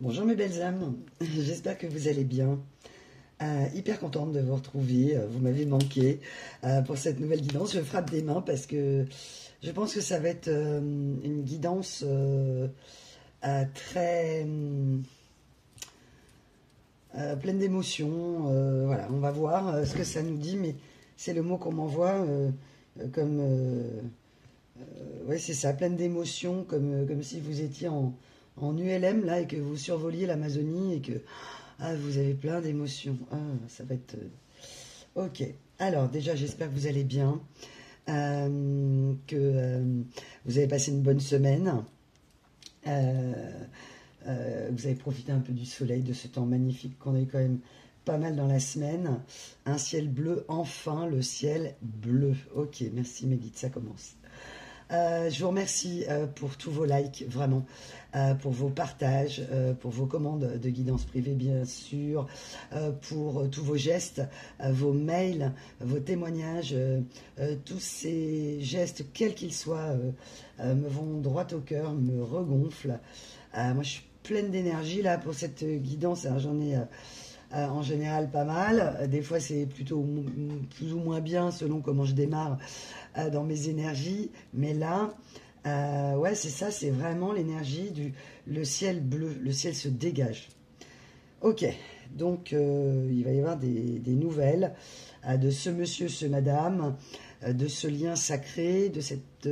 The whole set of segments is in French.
Bonjour mes belles âmes, j'espère que vous allez bien. Hyper contente de vous retrouver, vous m'avez manqué pour cette nouvelle guidance. Je frappe des mains parce que je pense que ça va être une guidance très pleine d'émotions. Voilà, on va voir ce que ça nous dit, mais c'est le mot qu'on m'envoie comme... ouais, c'est ça, pleine d'émotions, comme si vous étiez en ULM là et que vous survoliez l'Amazonie et que vous avez plein d'émotions. Ça va être... Ok. Alors déjà, j'espère que vous allez bien, que vous avez passé une bonne semaine. Vous avez profité un peu du soleil, de ce temps magnifique qu'on a eu quand même pas mal dans la semaine. Un ciel bleu, enfin le ciel bleu. Ok, merci mes guides, ça commence. Je vous remercie pour tous vos likes, vraiment, pour vos partages, pour vos commandes de guidance privée, bien sûr, pour tous vos gestes, vos mails, vos témoignages, tous ces gestes, quels qu'ils soient, me vont droit au cœur, me regonflent. Moi, je suis pleine d'énergie là pour cette guidance. Alors, j'en ai en général pas mal. Des fois, c'est plutôt plus ou moins bien selon comment je démarre dans mes énergies. Mais là, ouais, c'est ça, c'est vraiment l'énergie le ciel bleu. Le ciel se dégage. Ok, donc il va y avoir des nouvelles de ce monsieur, ce madame, de ce lien sacré, de cette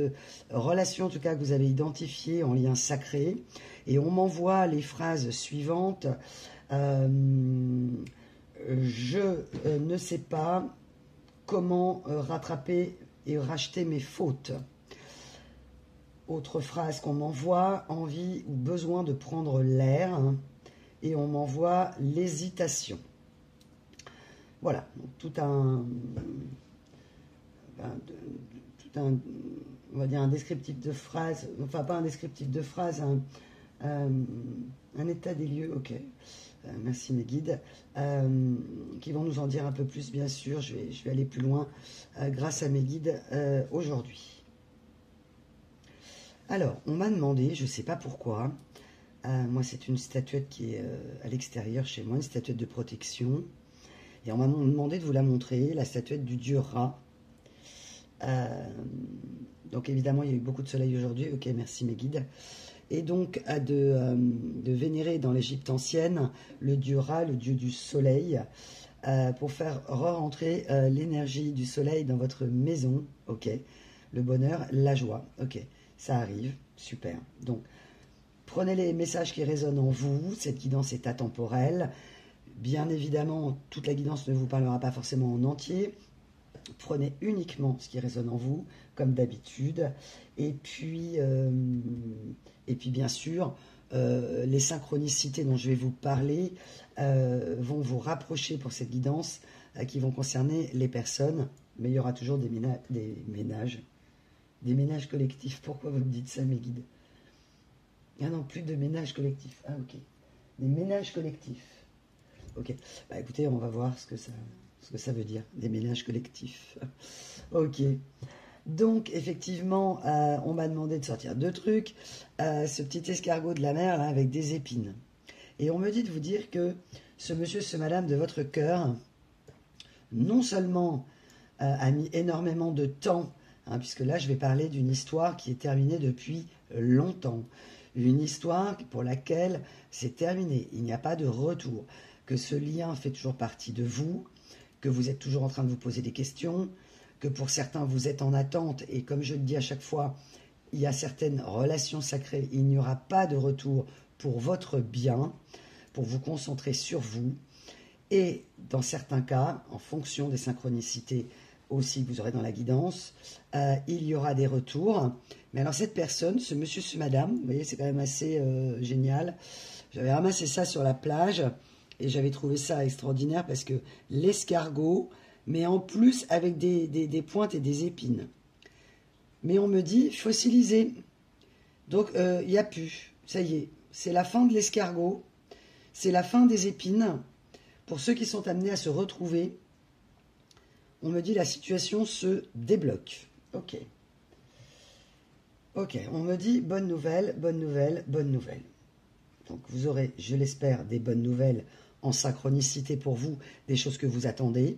relation en tout cas que vous avez identifiée en lien sacré. Et on m'envoie les phrases suivantes. Je ne sais pas comment rattraper et racheter mes fautes. Autre phrase qu'on m'envoie, envie ou besoin de prendre l'air. Et on m'envoie l'hésitation. Voilà, donc tout un, on va dire un descriptif de phrase, enfin pas un descriptif de phrase, un état des lieux, ok. Merci mes guides, qui vont nous en dire un peu plus, bien sûr. Je vais aller plus loin grâce à mes guides aujourd'hui. Alors, on m'a demandé, je ne sais pas pourquoi, moi c'est une statuette qui est à l'extérieur chez moi, une statuette de protection, et on m'a demandé de vous la montrer, la statuette du dieu Ra. Donc évidemment, il y a eu beaucoup de soleil aujourd'hui, ok, merci mes guides. Et donc de vénérer dans l'Égypte ancienne le dieu Ra, le dieu du soleil, pour faire re-rentrer l'énergie du soleil dans votre maison, ok, le bonheur, la joie, ok, ça arrive, super. Donc, prenez les messages qui résonnent en vous, cette guidance est atemporelle. Bien évidemment, toute la guidance ne vous parlera pas forcément en entier. Prenez uniquement ce qui résonne en vous, comme d'habitude. Et puis bien sûr, les synchronicités dont je vais vous parler vont vous rapprocher pour cette guidance qui vont concerner les personnes. Mais il y aura toujours des ménages collectifs. Pourquoi vous me dites ça, mes guides? Ah non, plus de ménages collectifs. Ah ok. Des ménages collectifs. Ok. Bah écoutez, on va voir ce que ça veut dire, des ménages collectifs. Ok. Donc, effectivement, on m'a demandé de sortir deux trucs. Ce petit escargot de la mer, là, avec des épines. Et on me dit de vous dire que ce monsieur, ce madame de votre cœur, non seulement a mis énormément de temps, hein, puisque là, je vais parler d'une histoire qui est terminée depuis longtemps. Une histoire pour laquelle c'est terminé. Il n'y a pas de retour. Que ce lien fait toujours partie de vous, que vous êtes toujours en train de vous poser des questions, que pour certains vous êtes en attente, et comme je le dis à chaque fois, il y a certaines relations sacrées, il n'y aura pas de retour pour votre bien, pour vous concentrer sur vous, et dans certains cas, en fonction des synchronicités aussi que vous aurez dans la guidance, il y aura des retours. Mais alors cette personne, ce monsieur, ce madame, vous voyez, c'est quand même assez génial. J'avais ramassé ça sur la plage, et j'avais trouvé ça extraordinaire parce que l'escargot, mais en plus avec des pointes et des épines. Mais on me dit fossilisé. Donc il n'y a plus. Ça y est, c'est la fin de l'escargot, c'est la fin des épines. Pour ceux qui sont amenés à se retrouver, on me dit la situation se débloque. Ok. Ok, on me dit bonne nouvelle, bonne nouvelle, bonne nouvelle. Donc vous aurez, je l'espère, des bonnes nouvelles en synchronicité pour vous, des choses que vous attendez.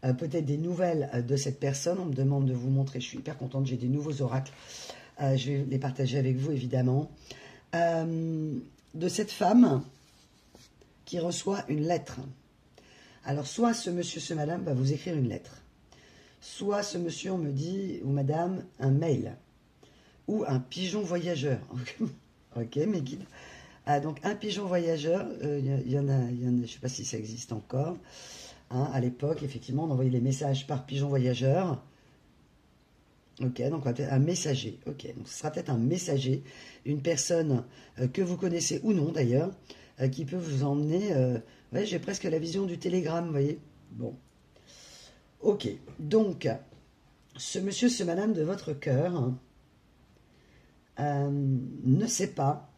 Peut-être des nouvelles de cette personne. On me demande de vous montrer, je suis hyper contente, j'ai des nouveaux oracles. Je vais les partager avec vous, évidemment. De cette femme qui reçoit une lettre. Alors, soit ce monsieur, ce madame va vous écrire une lettre. Soit ce monsieur, on me dit, ou madame, un mail. Ou un pigeon voyageur. Ok, mes guides. Donc, un pigeon voyageur, il y en a, je ne sais pas si ça existe encore. Hein, à l'époque, effectivement, on envoyait les messages par pigeon voyageur. Ok, donc on va peut-être un messager. Ok, donc ce sera peut-être un messager, une personne que vous connaissez ou non d'ailleurs, qui peut vous emmener. Ouais, j'ai presque la vision du télégramme, vous voyez. Bon. Ok, donc, ce monsieur, ce madame de votre cœur ne sait pas.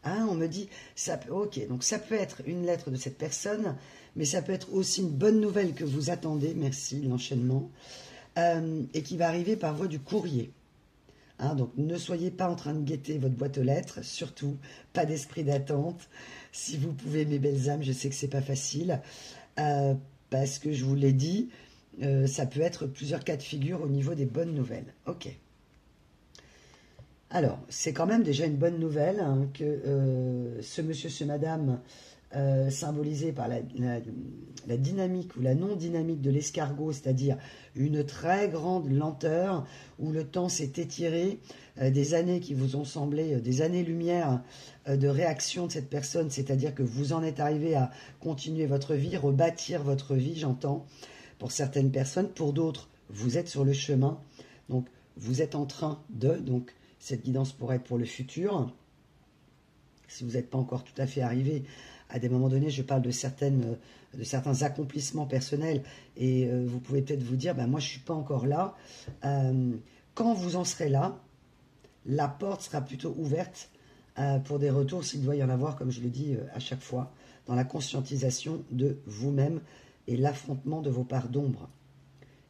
Ah, on me dit, ça peut, ok, donc ça peut être une lettre de cette personne, mais ça peut être aussi une bonne nouvelle que vous attendez, merci, l'enchaînement, et qui va arriver par voie du courrier. Hein, donc ne soyez pas en train de guetter votre boîte aux lettres, surtout pas d'esprit d'attente. Si vous pouvez, mes belles âmes, je sais que c'est pas facile, parce que je vous l'ai dit, ça peut être plusieurs cas de figure au niveau des bonnes nouvelles. Ok. Alors, c'est quand même déjà une bonne nouvelle hein, que ce monsieur, ce madame, symbolisé par la dynamique ou la non-dynamique de l'escargot, c'est-à-dire une très grande lenteur où le temps s'est étiré, des années qui vous ont semblé des années-lumière de réaction de cette personne, c'est-à-dire que vous en êtes arrivé à continuer votre vie, rebâtir votre vie, j'entends, pour certaines personnes, pour d'autres, vous êtes sur le chemin, donc vous êtes en train de, donc cette guidance pourrait être pour le futur, si vous n'êtes pas encore tout à fait arrivé. À des moments donnés, je parle de certains accomplissements personnels et vous pouvez peut-être vous dire, ben moi je ne suis pas encore là. Quand vous en serez là, la porte sera plutôt ouverte pour des retours, s'il doit y en avoir, comme je le dis à chaque fois, dans la conscientisation de vous-même et l'affrontement de vos parts d'ombre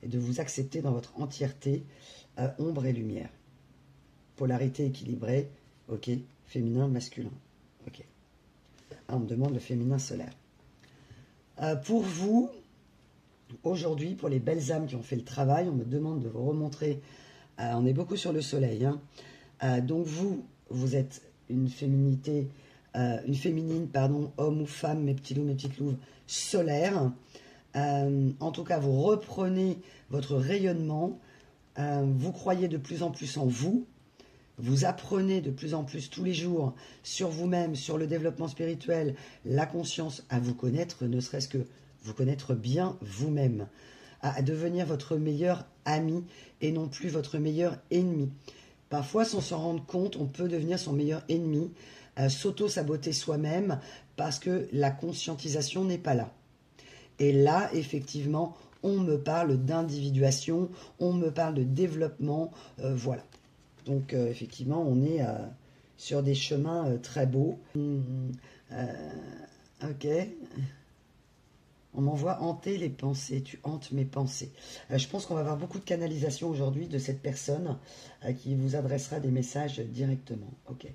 et de vous accepter dans votre entièreté, ombre et lumière. Polarité équilibrée, ok, féminin, masculin, ok. Ah, on me demande le féminin solaire. Pour vous, aujourd'hui, pour les belles âmes qui ont fait le travail, on me demande de vous remontrer, on est beaucoup sur le soleil, hein. Donc vous êtes une féminine, homme ou femme, mes petits loups, mes petites louves, solaire. En tout cas, vous reprenez votre rayonnement, vous croyez de plus en plus en vous. Vous apprenez de plus en plus tous les jours sur vous-même, sur le développement spirituel, la conscience, à vous connaître, ne serait-ce que vous connaître bien vous-même, à devenir votre meilleur ami et non plus votre meilleur ennemi. Parfois, sans s'en rendre compte, on peut devenir son meilleur ennemi, s'auto-saboter soi-même parce que la conscientisation n'est pas là. Et là, effectivement, on me parle d'individuation, on me parle de développement, voilà. Donc, effectivement, on est sur des chemins très beaux. Ok. On m'envoie hanter les pensées. Tu hantes mes pensées. Je pense qu'on va avoir beaucoup de canalisation aujourd'hui de cette personne qui vous adressera des messages directement. Ok.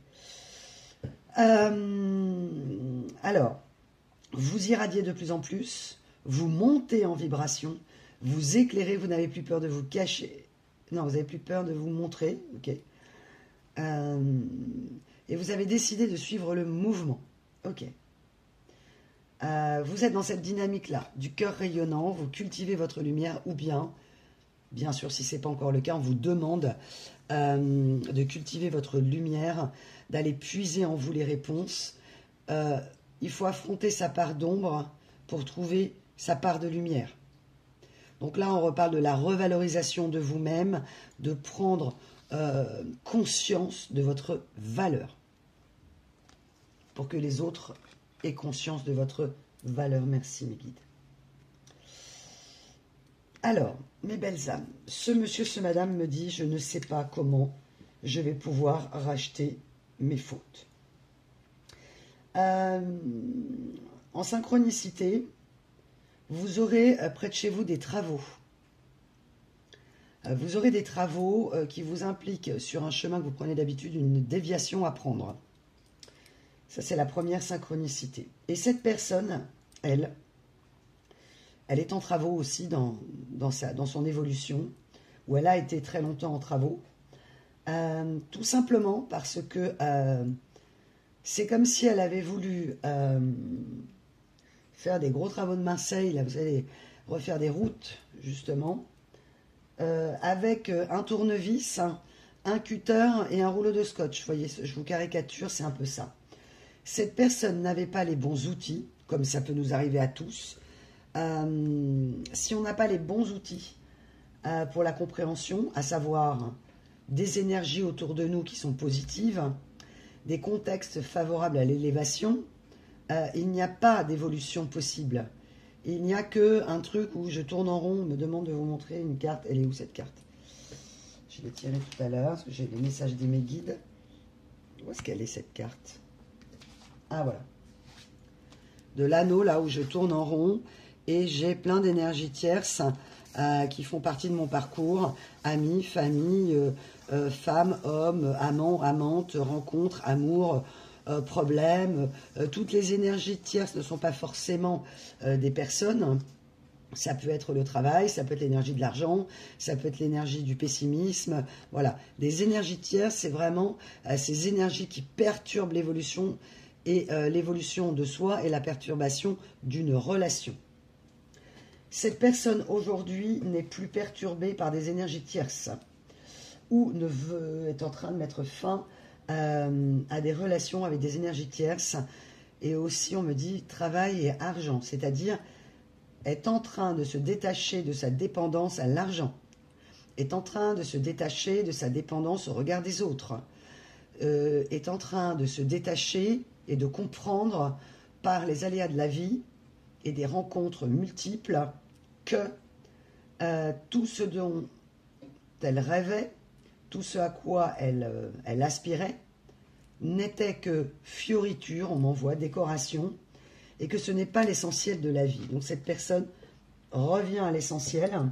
Alors, vous irradiez de plus en plus. Vous montez en vibration. Vous éclairez. Vous n'avez plus peur de vous cacher. Non, vous n'avez plus peur de vous montrer, ok. Et vous avez décidé de suivre le mouvement, ok. Vous êtes dans cette dynamique-là, du cœur rayonnant, vous cultivez votre lumière, ou bien sûr, si ce n'est pas encore le cas, on vous demande de cultiver votre lumière, d'aller puiser en vous les réponses. Il faut affronter sa part d'ombre pour trouver sa part de lumière. Donc là, on reparle de la revalorisation de vous-même, de prendre conscience de votre valeur. Pour que les autres aient conscience de votre valeur. Merci, mes guides. Alors, mes belles âmes, ce monsieur, ce madame me dit, je ne sais pas comment je vais pouvoir racheter mes fautes. En synchronicité, vous aurez près de chez vous des travaux. Vous aurez des travaux qui vous impliquent sur un chemin que vous prenez d'habitude, une déviation à prendre. Ça, c'est la première synchronicité. Et cette personne, elle est en travaux aussi dans son évolution, où elle a été très longtemps en travaux. Tout simplement parce que c'est comme si elle avait voulu faire des gros travaux de Marseille. Là, vous allez refaire des routes, justement, avec un tournevis, un cutter et un rouleau de scotch. Vous voyez, je vous caricature, c'est un peu ça. Cette personne n'avait pas les bons outils, comme ça peut nous arriver à tous. Si on n'a pas les bons outils pour la compréhension, à savoir des énergies autour de nous qui sont positives, des contextes favorables à l'élévation, il n'y a pas d'évolution possible. Il n'y a qu'un truc où je tourne en rond, on me demande de vous montrer une carte. Elle est où cette carte? Je l'ai tirée tout à l'heure, parce que j'ai les messages de mes guides. Où est-ce qu'elle est cette carte? Ah voilà. De l'anneau, là où je tourne en rond, et j'ai plein d'énergies tierces qui font partie de mon parcours. Amis, famille, femmes, hommes, amants, amantes, rencontres, amour, problèmes. Toutes les énergies tierces ne sont pas forcément des personnes. Ça peut être le travail, ça peut être l'énergie de l'argent, ça peut être l'énergie du pessimisme. Voilà, des énergies tierces, c'est vraiment ces énergies qui perturbent l'évolution et l'évolution de soi et la perturbation d'une relation. Cette personne aujourd'hui n'est plus perturbée par des énergies tierces ou est en train de mettre fin à des relations avec des énergies tierces. Et aussi, on me dit travail et argent, c'est-à-dire est en train de se détacher de sa dépendance à l'argent, est en train de se détacher de sa dépendance au regard des autres, est en train de se détacher et de comprendre par les aléas de la vie et des rencontres multiples que tout ce dont elle rêvait, tout ce à quoi elle aspirait, n'était que fioriture, on m'envoie, décoration, et que ce n'est pas l'essentiel de la vie. Donc cette personne revient à l'essentiel,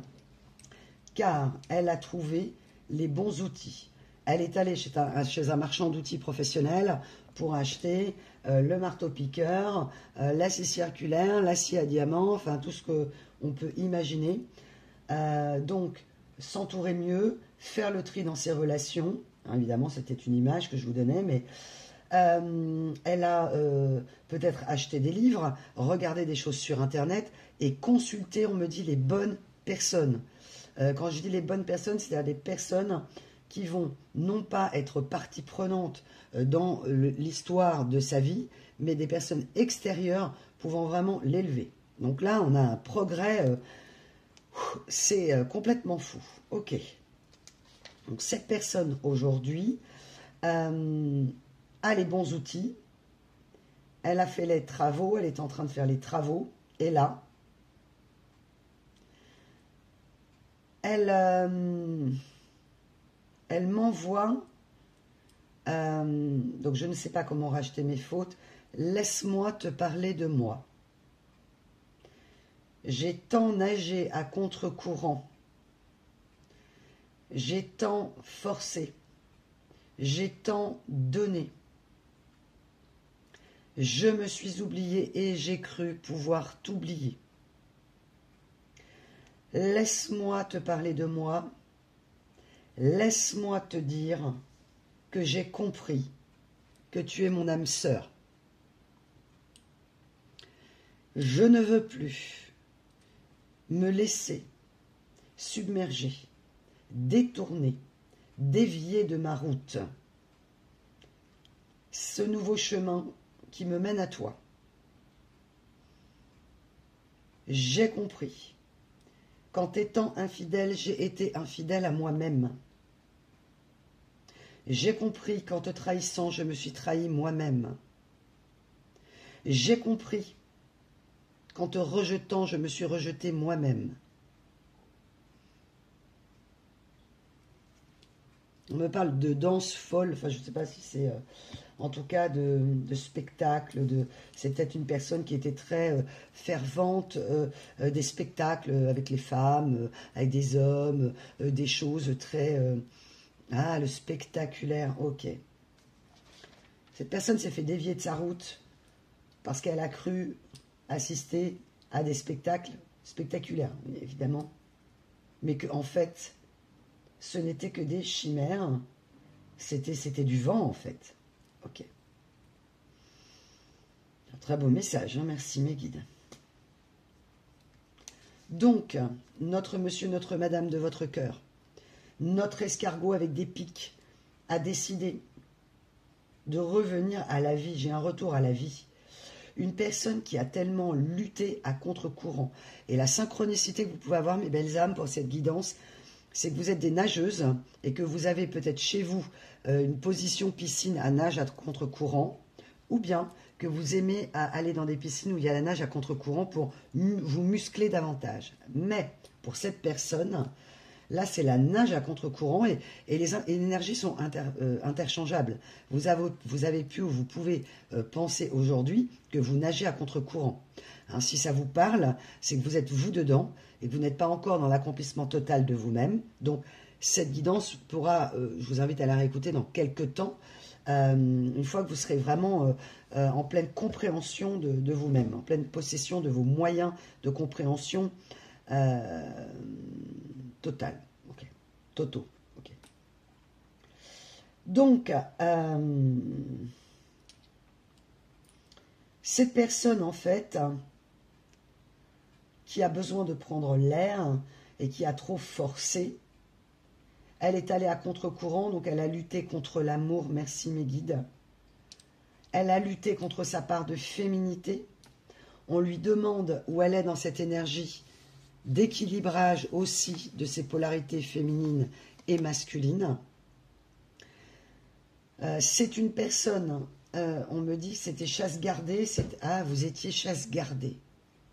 car elle a trouvé les bons outils. Elle est allée chez un marchand d'outils professionnel pour acheter le marteau-piqueur, la scie circulaire, la scie à diamant, enfin tout ce qu'on peut imaginer. Donc, s'entourer mieux, faire le tri dans ses relations. Hein, évidemment, c'était une image que je vous donnais, mais elle a peut-être acheté des livres, regardé des choses sur Internet et consulté, on me dit, les bonnes personnes. Quand je dis les bonnes personnes, c'est-à-dire des personnes qui vont non pas être partie prenante dans l'histoire de sa vie, mais des personnes extérieures pouvant vraiment l'élever. Donc là, on a un progrès, c'est complètement fou. Ok. Donc cette personne aujourd'hui a les bons outils, elle a fait les travaux, elle est en train de faire les travaux, et là, elle m'envoie, donc je ne sais pas comment racheter mes fautes, laisse-moi te parler de moi. J'ai tant nagé à contre-courant, j'ai tant forcé, j'ai tant donné. Je me suis oublié et j'ai cru pouvoir t'oublier. Laisse-moi te parler de moi. Laisse-moi te dire que j'ai compris que tu es mon âme sœur. Je ne veux plus me laisser submerger, détourner, dévier de ma route. Ce nouveau chemin qui me mène à toi. J'ai compris qu'en étant infidèle, j'ai été infidèle à moi-même. J'ai compris qu'en te trahissant, je me suis trahi moi-même. J'ai compris qu'en te rejetant, je me suis rejeté moi-même. On me parle de danse folle, enfin je ne sais pas si c'est... en tout cas de spectacles, c'est peut-être une personne qui était très fervente des spectacles avec les femmes, avec des hommes, des choses très... le spectaculaire, ok. Cette personne s'est fait dévier de sa route parce qu'elle a cru assister à des spectacles spectaculaires, évidemment. Mais qu'en fait, ce n'était que des chimères. C'était du vent, en fait. Ok. Un très beau message, hein, merci mes guides. Donc, notre monsieur, notre madame de votre cœur, notre escargot avec des pics, a décidé de revenir à la vie. J'ai un retour à la vie. Une personne qui a tellement lutté à contre-courant. Et la synchronicité que vous pouvez avoir, mes belles âmes, pour cette guidance, c'est que vous êtes des nageuses et que vous avez peut-être chez vous une position piscine à nage à contre-courant, ou bien que vous aimez aller dans des piscines où il y a la nage à contre-courant pour vous muscler davantage. Mais pour cette personne, là c'est la nage à contre-courant et les énergies sont interchangeables. Vous avez pu ou vous pouvez penser aujourd'hui que vous nagez à contre-courant. Hein, si ça vous parle, c'est que vous êtes vous dedans et que vous n'êtes pas encore dans l'accomplissement total de vous-même. Donc cette guidance pourra, je vous invite à la réécouter dans quelques temps, une fois que vous serez vraiment en pleine compréhension de vous-même, en pleine possession de vos moyens de compréhension totale. Okay. Totaux. Okay. Donc, cette personne, en fait, qui a besoin de prendre l'air et qui a trop forcé, elle est allée à contre-courant, donc elle a lutté contre l'amour, merci mes guides. Elle a lutté contre sa part de féminité. On lui demande où elle est dans cette énergie d'équilibrage aussi de ses polarités féminines et masculines. C'est une personne, on me dit que c'était chasse gardée, ah, vous étiez chasse gardée.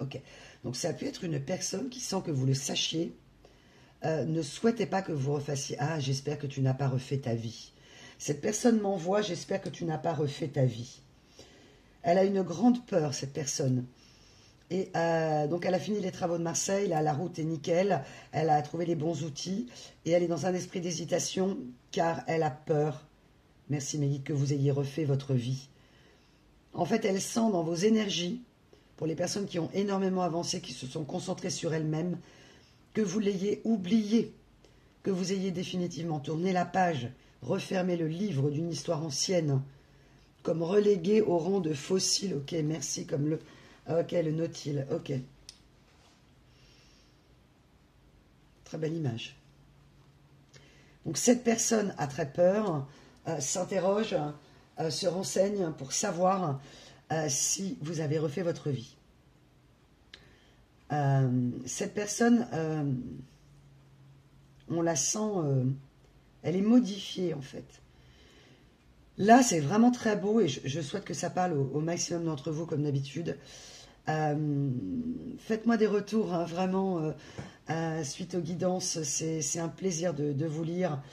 Ok, donc ça peut être une personne qui, sans que vous le sachiez, ne souhaitait pas que vous refassiez « Ah, j'espère que tu n'as pas refait ta vie. » Cette personne m'envoie « J'espère que tu n'as pas refait ta vie. » Elle a une grande peur, cette personne. Et donc, elle a fini les travaux de Marseille, là, la route est nickel, elle a trouvé les bons outils, et elle est dans un esprit d'hésitation, car elle a peur, merci mes guides, que vous ayez refait votre vie. En fait, elle sent dans vos énergies, pour les personnes qui ont énormément avancé, qui se sont concentrées sur elles-mêmes, que vous l'ayez oublié, que vous ayez définitivement tourné la page, refermé le livre d'une histoire ancienne, comme relégué au rang de fossile. Ok, merci, comme le... Ok, le nautile, ok. Très belle image. Donc cette personne a très peur, s'interroge, se renseigne pour savoir si vous avez refait votre vie. Cette personne, on la sent, elle est modifiée en fait. Là, c'est vraiment très beau et je souhaite que ça parle au maximum d'entre vous comme d'habitude. Faites-moi des retours, hein, vraiment, suite aux guidances, c'est un plaisir de vous lire.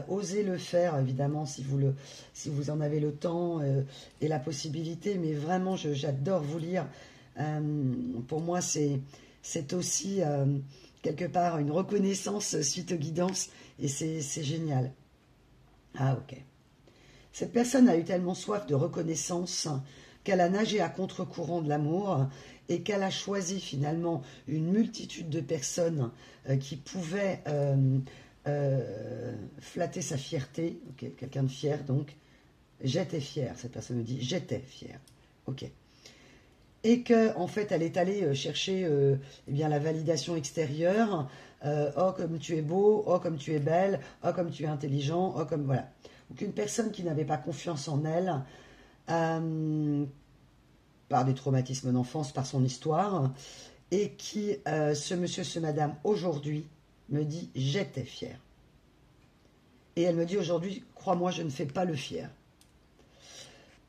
Osez le faire, évidemment, si vous en avez le temps et la possibilité, mais vraiment, j'adore vous lire. Pour moi, c'est aussi quelque part une reconnaissance suite aux guidances et c'est génial. Ah, ok. Cette personne a eu tellement soif de reconnaissance qu'elle a nagé à contre-courant de l'amour et qu'elle a choisi finalement une multitude de personnes qui pouvaient flatter sa fierté. Okay, quelqu'un de fier, donc. J'étais fière, cette personne me dit, j'étais fière. Ok. Et qu'en fait, elle est allée chercher eh bien, la validation extérieure. Oh, comme tu es beau, oh, comme tu es belle, oh, comme tu es intelligent, oh, comme... Voilà. Donc, une personne qui n'avait pas confiance en elle, par des traumatismes d'enfance, par son histoire, et qui, ce monsieur, ce madame, aujourd'hui, me dit « j'étais fière ». Et elle me dit aujourd'hui « crois-moi, je ne fais pas le fier ».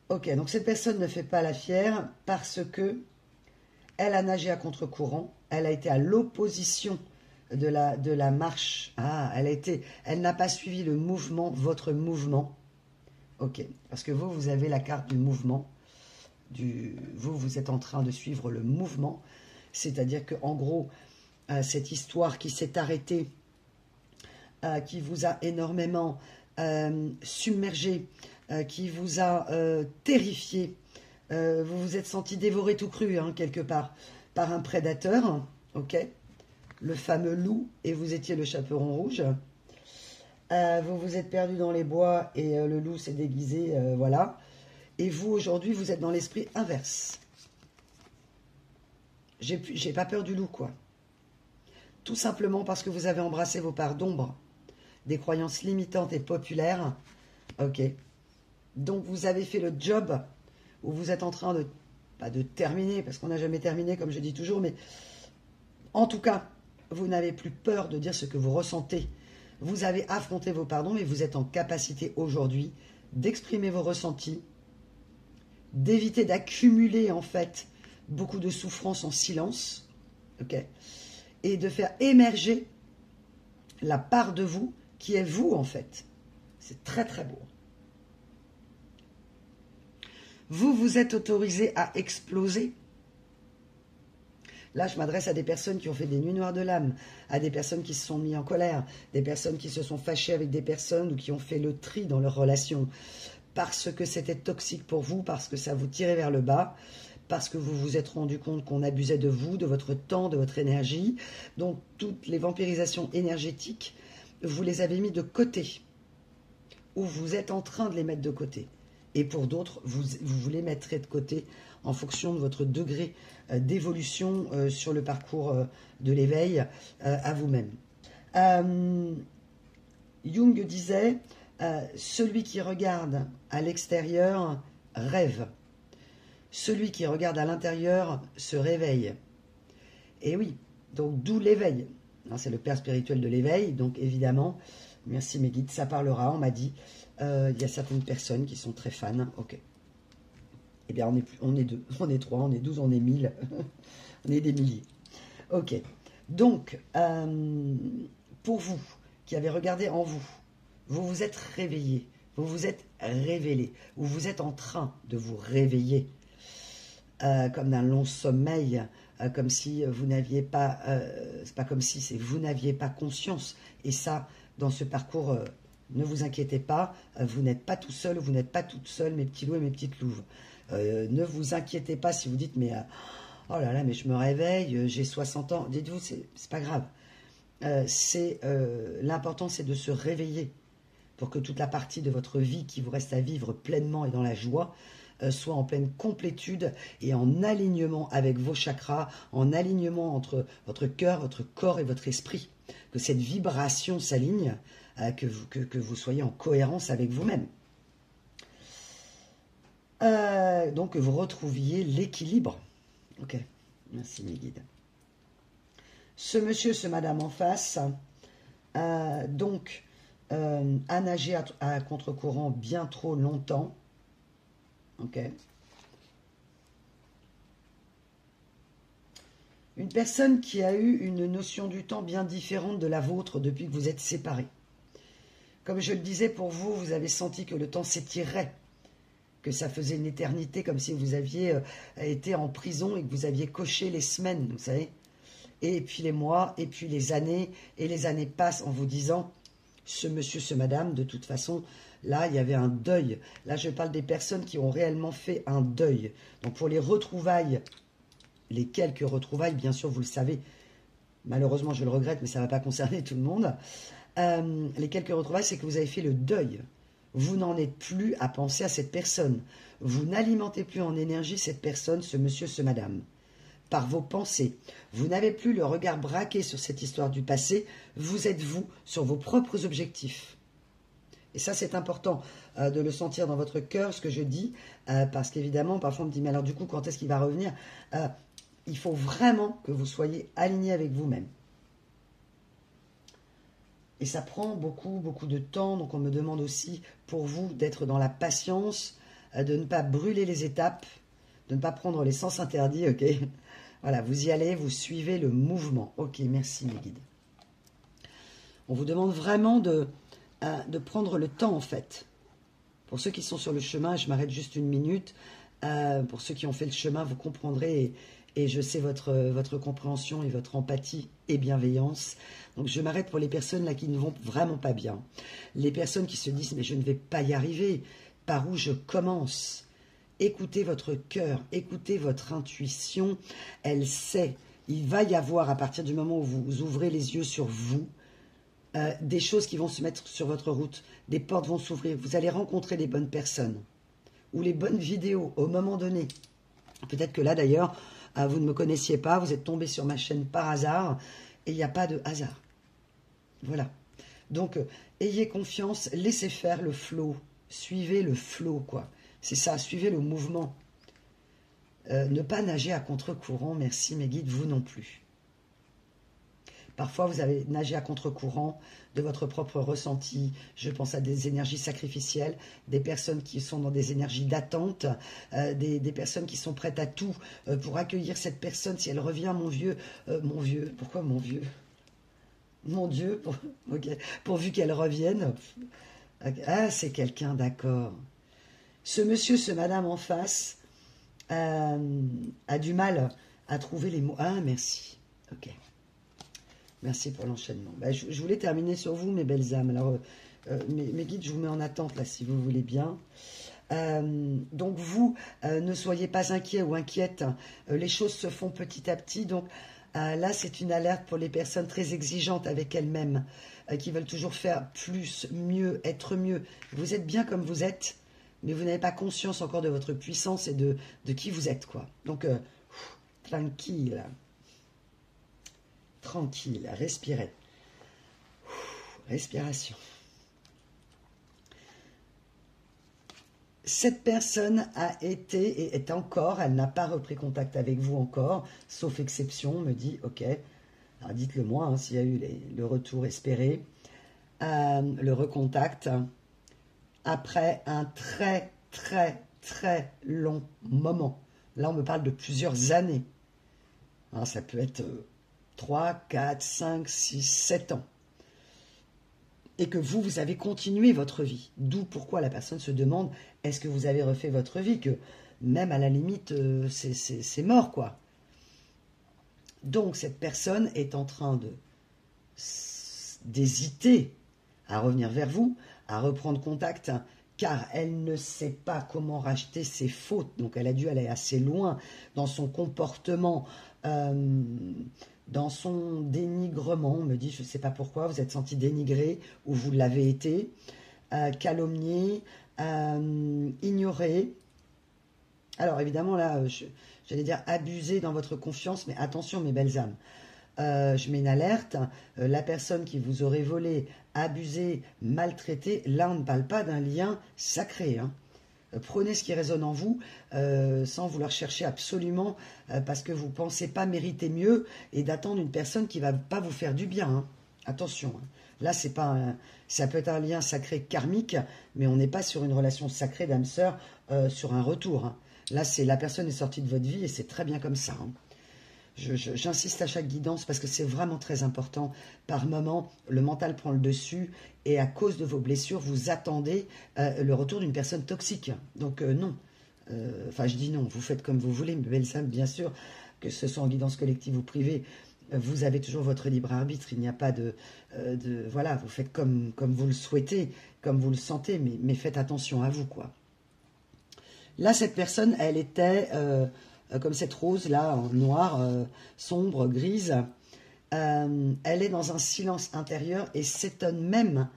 Ok, donc cette personne ne fait pas la fière parce que elle a nagé à contre-courant, elle a été à l'opposition de la marche. Ah, elle n'a pas suivi le mouvement, votre mouvement. Ok, parce que vous avez la carte du mouvement. Vous êtes en train de suivre le mouvement. C'est-à-dire qu'en gros, cette histoire qui s'est arrêtée, qui vous a énormément submergé, qui vous a terrifié. Vous vous êtes senti dévoré tout cru, hein, quelque part, par un prédateur, ok, le fameux loup, et vous étiez le chaperon rouge. Vous vous êtes perdu dans les bois et le loup s'est déguisé, voilà. Et vous, aujourd'hui, vous êtes dans l'esprit inverse. J'ai pas peur du loup, quoi. Tout simplement parce que vous avez embrassé vos parts d'ombre, des croyances limitantes et populaires. Ok. Donc, vous avez fait le job où vous êtes en train de, pas de terminer, parce qu'on n'a jamais terminé, comme je dis toujours, mais en tout cas, vous n'avez plus peur de dire ce que vous ressentez. Vous avez affronté vos pardons et vous êtes en capacité aujourd'hui d'exprimer vos ressentis, d'éviter d'accumuler en fait beaucoup de souffrance en silence, ok, et de faire émerger la part de vous qui est vous en fait. C'est très très beau. Vous vous êtes autorisé à exploser. Là, je m'adresse à des personnes qui ont fait des nuits noires de l'âme, à des personnes qui se sont mis en colère, des personnes qui se sont fâchées avec des personnes ou qui ont fait le tri dans leurs relations, parce que c'était toxique pour vous, parce que ça vous tirait vers le bas, parce que vous vous êtes rendu compte qu'on abusait de vous, de votre temps, de votre énergie. Donc, toutes les vampirisations énergétiques, vous les avez mis de côté, ou vous êtes en train de les mettre de côté. Et pour d'autres, vous les mettrez de côté en fonction de votre degré d'évolution sur le parcours de l'éveil à vous-même. Jung disait, celui qui regarde à l'extérieur rêve. Celui qui regarde à l'intérieur se réveille. Et oui, donc d'où l'éveil. C'est le père spirituel de l'éveil, donc évidemment, merci mes guides, ça parlera, on m'a dit. Il y a certaines personnes qui sont très fans. Ok. Eh bien, on est deux, on est trois, on est 12, on est 1000. On est des milliers. Ok. Donc, pour vous qui avez regardé en vous, vous vous êtes réveillé, vous vous êtes révélé, ou vous êtes en train de vous réveiller, comme d'un long sommeil, comme si vous n'aviez pas, c'est pas comme si, c'est vous n'aviez pas conscience. Et ça, dans ce parcours, ne vous inquiétez pas, vous n'êtes pas tout seul, vous n'êtes pas toute seule, mes petits loups et mes petites louves. Ne vous inquiétez pas si vous dites, mais oh là là, mais je me réveille, j'ai 60 ans. Dites-vous, c'est pas grave. L'important, c'est de se réveiller pour que toute la partie de votre vie qui vous reste à vivre pleinement et dans la joie soit en pleine complétude et en alignement avec vos chakras, en alignement entre votre cœur, votre corps et votre esprit. Que cette vibration s'aligne, que vous soyez en cohérence avec vous-même. Donc que vous retrouviez l'équilibre. Ok, merci mes guides. Ce monsieur, ce madame en face, a nagé à contre-courant bien trop longtemps. Ok. Une personne qui a eu une notion du temps bien différente de la vôtre depuis que vous êtes séparés. Comme je le disais, pour vous, vous avez senti que le temps s'étirait, que ça faisait une éternité, comme si vous aviez été en prison et que vous aviez coché les semaines, vous savez. Et puis les mois, et puis les années passent en vous disant, ce monsieur, ce madame, de toute façon, là, il y avait un deuil. Là, je parle des personnes qui ont réellement fait un deuil. Donc pour les retrouvailles, les quelques retrouvailles, bien sûr, vous le savez, malheureusement, je le regrette, mais ça ne va pas concerner tout le monde. Les quelques retrouvailles, c'est que vous avez fait le deuil. Vous n'en êtes plus à penser à cette personne. Vous n'alimentez plus en énergie cette personne, ce monsieur, ce madame. Par vos pensées. Vous n'avez plus le regard braqué sur cette histoire du passé. Vous êtes vous sur vos propres objectifs. Et ça, c'est important de le sentir dans votre cœur, ce que je dis, parce qu'évidemment, parfois on me dit, mais alors du coup, quand est-ce qu'il va revenir? Il faut vraiment que vous soyez aligné avec vous-même. Et ça prend beaucoup, beaucoup de temps. Donc on me demande aussi, pour vous, d'être dans la patience, de ne pas brûler les étapes, de ne pas prendre les sens interdits, ok? Voilà, vous y allez, vous suivez le mouvement. Ok, merci mes guides. On vous demande vraiment de prendre le temps, en fait. Pour ceux qui sont sur le chemin, je m'arrête juste une minute. Pour ceux qui ont fait le chemin, vous comprendrez, et je sais votre compréhension et votre empathie et bienveillance. Donc je m'arrête pour les personnes là qui ne vont vraiment pas bien. Les personnes qui se disent, mais je ne vais pas y arriver. par où je commence. Écoutez votre cœur, écoutez votre intuition. Elle sait, il va y avoir, à partir du moment où vous ouvrez les yeux sur vous, des choses qui vont se mettre sur votre route. Des portes vont s'ouvrir. Vous allez rencontrer les bonnes personnes ou les bonnes vidéos au moment donné. Peut-être que là, d'ailleurs, vous ne me connaissiez pas, vous êtes tombé sur ma chaîne par hasard, et il n'y a pas de hasard. Voilà. Donc, ayez confiance, laissez faire le flow. Suivez le flow, quoi. C'est ça, suivez le mouvement. Ne pas nager à contre-courant, merci mes guides, vous non plus. Parfois, vous avez nagé à contre-courant de votre propre ressenti. Je pense à des énergies sacrificielles, des personnes qui sont dans des énergies d'attente, des personnes qui sont prêtes à tout pour accueillir cette personne. Si elle revient, mon vieux, pourquoi mon vieux? Mon Dieu, pourvu qu'elle revienne. Ah, c'est quelqu'un, d'accord. Ce monsieur, ce madame en face a du mal à trouver les mots. Ah, merci. Ok. Merci pour l'enchaînement. Ben, je voulais terminer sur vous, mes belles âmes. Alors, mes guides, je vous mets en attente, là, si vous voulez bien. Donc, vous, ne soyez pas inquiets ou inquiètes. Les choses se font petit à petit. Donc, là, c'est une alerte pour les personnes très exigeantes avec elles-mêmes, qui veulent toujours faire plus, mieux, être mieux. Vous êtes bien comme vous êtes, mais vous n'avez pas conscience encore de votre puissance et de qui vous êtes, quoi. Donc, tranquille. Tranquille, respirez. Respiration. Cette personne a été et est encore, elle n'a pas repris contact avec vous encore, sauf exception, on me dit, ok, alors dites-le moi, hein, s'il y a eu le retour espéré, le recontact, après un très, très, très long moment. Là, on me parle de plusieurs années. Alors, ça peut être 3, 4, 5, 6, 7 ans. Et que vous avez continué votre vie. D'où pourquoi la personne se demande, est-ce que vous avez refait votre vie? Que même à la limite, c'est mort, quoi. Donc, cette personne est en train d'hésiter à revenir vers vous, à reprendre contact, car elle ne sait pas comment racheter ses fautes. Donc, elle a dû aller assez loin dans son comportement, dans son dénigrement. On me dit, je ne sais pas pourquoi, vous êtes senti dénigré ou vous l'avez été, calomnié, ignoré. Alors évidemment là, j'allais dire abusé dans votre confiance, mais attention mes belles âmes. Je mets une alerte, la personne qui vous aurait volé, abusé, maltraité, là on ne parle pas d'un lien sacré, hein. Prenez ce qui résonne en vous, sans vouloir chercher absolument, parce que vous ne pensez pas mériter mieux, et d'attendre une personne qui ne va pas vous faire du bien, hein. Attention, hein. Là, c'est pas ça peut être un lien sacré karmique, mais on n'est pas sur une relation sacrée d'âme-sœur, sur un retour, hein. Là, c'est la personne est sortie de votre vie, et c'est très bien comme ça, hein. J'insiste à chaque guidance parce que c'est vraiment très important. Par moment, le mental prend le dessus et à cause de vos blessures, vous attendez le retour d'une personne toxique. Donc non. Enfin, je dis non. Vous faites comme vous voulez, mes belles âmes, bien sûr, que ce soit en guidance collective ou privée. Vous avez toujours votre libre arbitre. Il n'y a pas voilà, vous faites comme vous le souhaitez, comme vous le sentez, mais faites attention à vous, quoi. Là, cette personne, elle était... comme cette rose là, en noir, sombre, grise, elle est dans un silence intérieur et s'étonne même.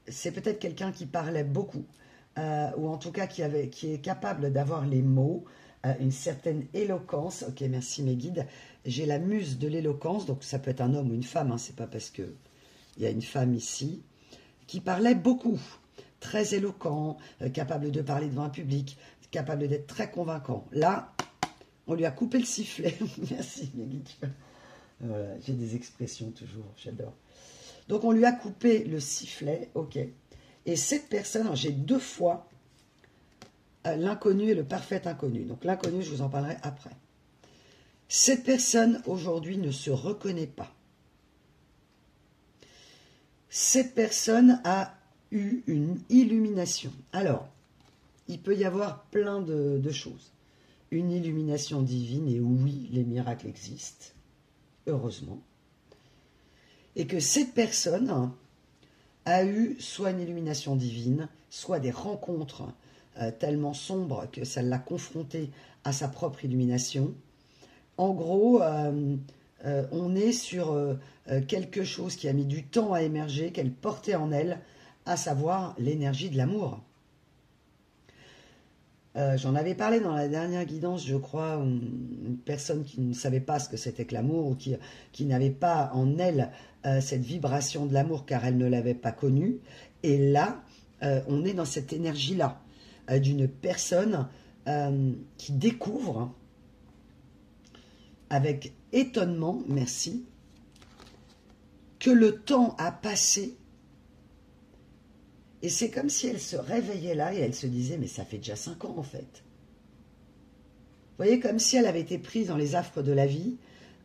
C'est peut-être quelqu'un qui parlait beaucoup, ou en tout cas qui est capable d'avoir les mots, une certaine éloquence. Ok, merci mes guides. J'ai la muse de l'éloquence, donc ça peut être un homme ou une femme, hein, c'est pas parce que il y a une femme ici, qui parlait beaucoup, très éloquent, capable de parler devant un public, capable d'être très convaincant. Là, on lui a coupé le sifflet. Merci, mes guides. Voilà, j'ai des expressions toujours, j'adore. Donc, on lui a coupé le sifflet, ok. Et cette personne, j'ai 2 fois l'inconnu et le parfait inconnu. Donc, l'inconnu, je vous en parlerai après. Cette personne, aujourd'hui, ne se reconnaît pas. Cette personne a eu une illumination. Alors, il peut y avoir plein de choses. Une illumination divine, et oui, les miracles existent, heureusement. Et que cette personne a eu soit une illumination divine, soit des rencontres tellement sombres que ça l'a confronté à sa propre illumination. En gros, on est sur quelque chose qui a mis du temps à émerger, qu'elle portait en elle, à savoir l'énergie de l'amour. J'en avais parlé dans la dernière guidance, je crois, une personne qui ne savait pas ce que c'était que l'amour, ou qui n'avait pas en elle cette vibration de l'amour car elle ne l'avait pas connue. Et là, on est dans cette énergie-là, d'une personne qui découvre, avec étonnement, merci, que le temps a passé. Et c'est comme si elle se réveillait là et elle se disait, mais ça fait déjà 5 ans en fait. Vous voyez, comme si elle avait été prise dans les affres de la vie,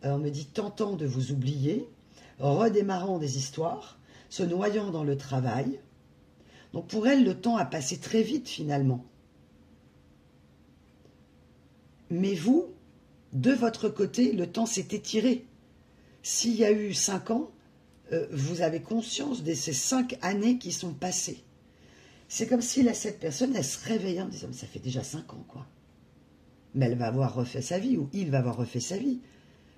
on me dit tentant de vous oublier, redémarrant des histoires, se noyant dans le travail. Donc pour elle, le temps a passé très vite finalement. Mais vous, de votre côté, le temps s'est étiré. S'il y a eu 5 ans, vous avez conscience de ces 5 années qui sont passées. C'est comme si là, cette personne, elle se réveillait en disant, mais ça fait déjà 5 ans, quoi. Mais elle va avoir refait sa vie, ou il va avoir refait sa vie.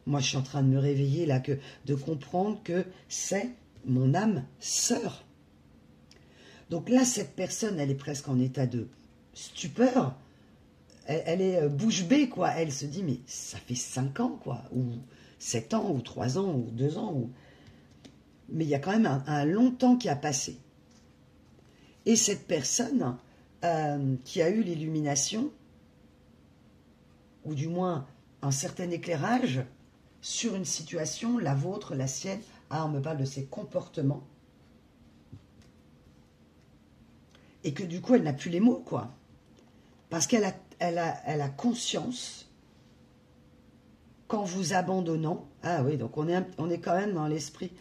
Moi, je suis en train de me réveiller, là, de comprendre que c'est mon âme sœur. Donc là, cette personne, elle est presque en état de stupeur. Elle est bouche bée, quoi. Elle se dit, mais ça fait 5 ans, quoi. Ou 7 ans, ou 3 ans, ou 2 ans, ou... Mais il y a quand même un long temps qui a passé. Et cette personne qui a eu l'illumination, ou du moins un certain éclairage sur une situation, la vôtre, la sienne, on me parle de ses comportements, et que du coup elle n'a plus les mots, quoi. Parce qu'elle a conscience qu'en vous abandonnant, ah oui, donc on est quand même dans l'esprit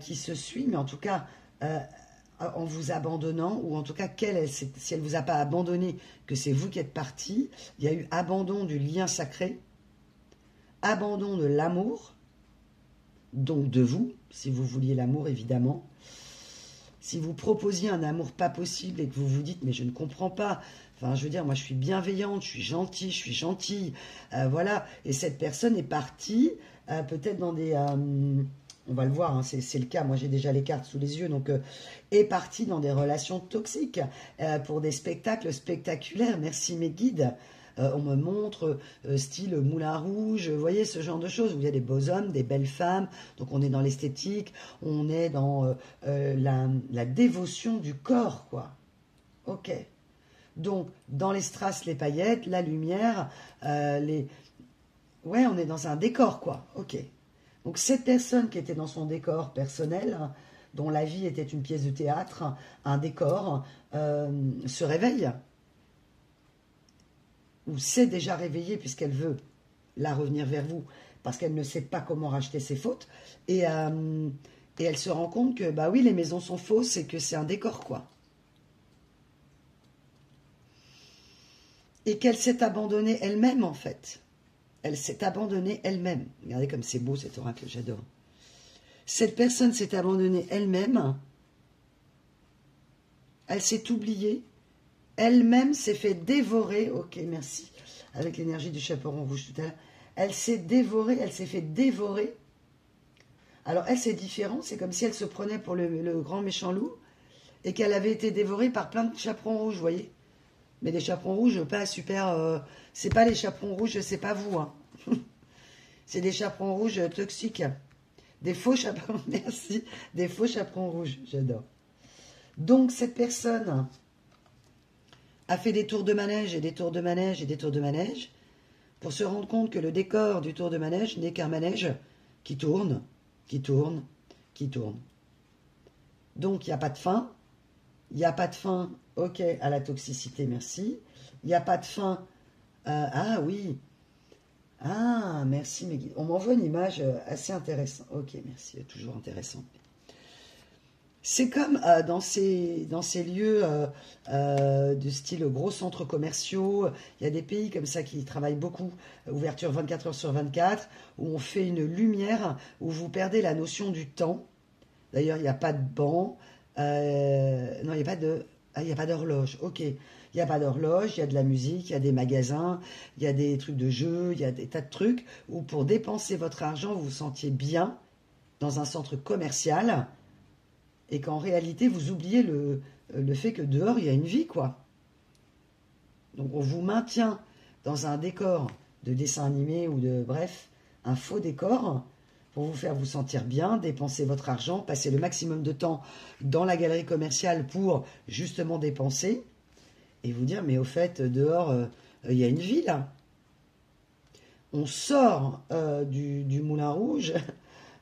qui se suit, mais en tout cas, en vous abandonnant, ou en tout cas, si elle ne vous a pas abandonné, que c'est vous qui êtes parti, il y a eu abandon du lien sacré, abandon de l'amour, donc de vous, si vous vouliez l'amour, évidemment. Si vous proposiez un amour pas possible et que vous vous dites, mais je ne comprends pas, enfin, je veux dire, moi, je suis bienveillante, je suis gentille, voilà, et cette personne est partie, peut-être dans des... on va le voir, hein, c'est le cas, moi j'ai déjà les cartes sous les yeux, donc est partie dans des relations toxiques pour des spectacles spectaculaires. Merci mes guides. On me montre style Moulin Rouge, vous voyez ce genre de choses, où il y a des beaux hommes, des belles femmes, donc on est dans l'esthétique, on est dans la dévotion du corps, quoi. Ok. Donc, dans les strass, les paillettes, la lumière, ouais, on est dans un décor, quoi. Ok. Donc cette personne qui était dans son décor personnel, dont la vie était une pièce de théâtre, un décor, se réveille, ou s'est déjà réveillée puisqu'elle veut la revenir vers vous, parce qu'elle ne sait pas comment racheter ses fautes, et elle se rend compte que, bah oui, les maisons sont fausses et que c'est un décor, quoi. Et qu'elle s'est abandonnée elle-même, en fait. Elle s'est abandonnée elle-même. Regardez comme c'est beau cet oracle, j'adore. Cette personne s'est abandonnée elle-même. Elle s'est oubliée. Elle-même s'est fait dévorer. Ok, merci. Avec l'énergie du chaperon rouge tout à l'heure. Elle s'est dévorée, elle s'est fait dévorer. Alors elle, c'est différent. C'est comme si elle se prenait pour le grand méchant loup et qu'elle avait été dévorée par plein de chaperons rouges, vous voyez. Mais des chaperons rouges, pas super... c'est pas les chaperons rouges, c'est pas vous. Hein. C'est des chaperons rouges toxiques. Des faux chaperons, merci. Des faux chaperons rouges, j'adore. Donc, cette personne a fait des tours de manège et des tours de manège et des tours de manège pour se rendre compte que le décor du tour de manège n'est qu'un manège qui tourne, qui tourne, qui tourne. Donc, il n'y a pas de fin. Il n'y a pas de fin, ok, à la toxicité, merci. Il n'y a pas de fin, ah oui, ah, merci, mes guides. On m'envoie une image assez intéressante. Ok, merci, toujours intéressant. C'est comme dans ces lieux de style gros centres commerciaux, il y a des pays comme ça qui travaillent beaucoup, ouverture 24 heures sur 24, où on fait une lumière, où vous perdez la notion du temps. D'ailleurs, il n'y a pas de banc. Non, il n'y a pas de... Ah, il n'y a pas d'horloge, ok. Il n'y a pas d'horloge, il y a de la musique, il y a des magasins, il y a des trucs de jeux, il y a des tas de trucs où pour dépenser votre argent, vous vous sentiez bien dans un centre commercial et qu'en réalité, vous oubliez le fait que dehors, il y a une vie, quoi. Donc on vous maintient dans un décor de dessin animé ou de, bref, un faux décor pour vous faire vous sentir bien, dépenser votre argent, passer le maximum de temps dans la galerie commerciale pour justement dépenser et vous dire, mais au fait, dehors, il y a une vie là. On sort du Moulin Rouge.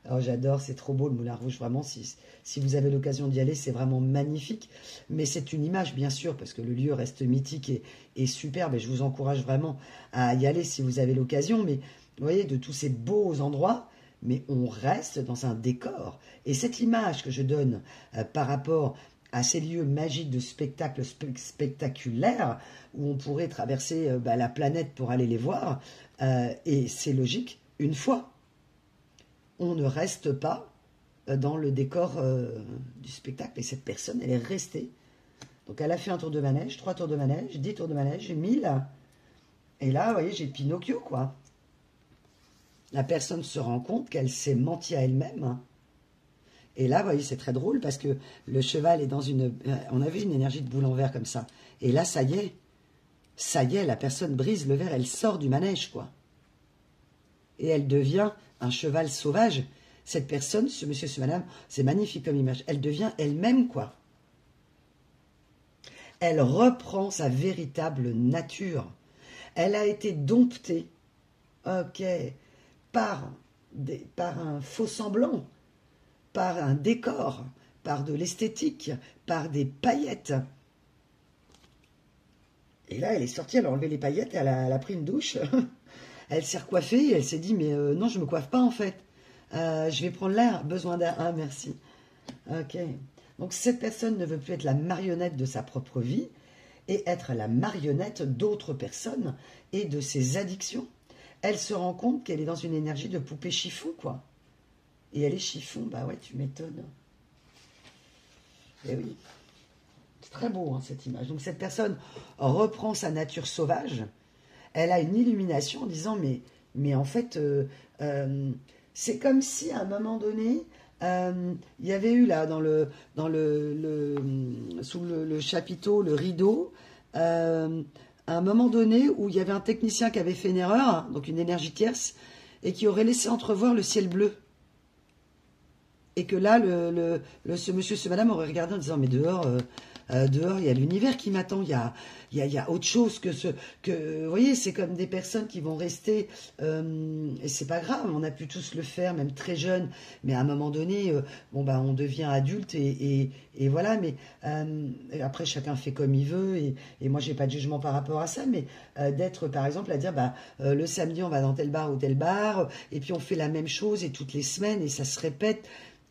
Alors j'adore, c'est trop beau le Moulin Rouge, vraiment, si vous avez l'occasion d'y aller, c'est vraiment magnifique. Mais c'est une image, bien sûr, parce que le lieu reste mythique et superbe, et je vous encourage vraiment à y aller si vous avez l'occasion. Mais vous voyez, de tous ces beaux endroits, mais on reste dans un décor. Et cette image que je donne par rapport à ces lieux magiques de spectacles spectaculaires, où on pourrait traverser la planète pour aller les voir, et c'est logique, une fois. On ne reste pas dans le décor du spectacle. Et cette personne, elle est restée. Donc elle a fait un tour de manège, 3 tours de manège, 10 tours de manège, 1000. Et là, vous voyez, j'ai Pinocchio, quoi. La personne se rend compte qu'elle s'est menti à elle-même. Et là, vous voyez, c'est très drôle parce que le cheval est dans une... On avait une énergie de boule en verre comme ça. Et là, ça y est, la personne brise le verre, elle sort du manège, quoi. Et elle devient un cheval sauvage. Cette personne, ce monsieur, ce madame, c'est magnifique comme image. Elle devient elle-même, quoi. Elle reprend sa véritable nature. Elle a été domptée, ok, par un faux semblant, par un décor, par de l'esthétique, par des paillettes. Et là, elle est sortie, elle a enlevé les paillettes, elle a pris une douche. Elle s'est recoiffée, elle s'est dit, mais non, je ne me coiffe pas en fait. Je vais prendre l'air, besoin d'air. Ah, merci. Ok. Donc cette personne ne veut plus être la marionnette de sa propre vie et être la marionnette d'autres personnes et de ses addictions. Elle se rend compte qu'elle est dans une énergie de poupée chiffon, quoi. Et elle est chiffon, bah ouais, tu m'étonnes. Eh oui. C'est très beau, hein, cette image. Donc cette personne reprend sa nature sauvage. Elle a une illumination en disant, mais en fait, c'est comme si à un moment donné, il y avait eu là, sous le chapiteau, le rideau, à un moment donné où il y avait un technicien qui avait fait une erreur, donc une énergie tierce, et qui aurait laissé entrevoir le ciel bleu. Et que là, ce monsieur, ce madame aurait regardé en disant, mais dehors, il y a l'univers qui m'attend, il y a autre chose que vous voyez, c'est comme des personnes qui vont rester, et c'est pas grave, on a pu tous le faire, même très jeune, mais à un moment donné, on devient adulte et voilà, mais après chacun fait comme il veut, et moi j'ai pas de jugement par rapport à ça, mais d'être par exemple à dire, le samedi on va dans tel bar ou tel bar, et puis on fait la même chose, et toutes les semaines, et ça se répète,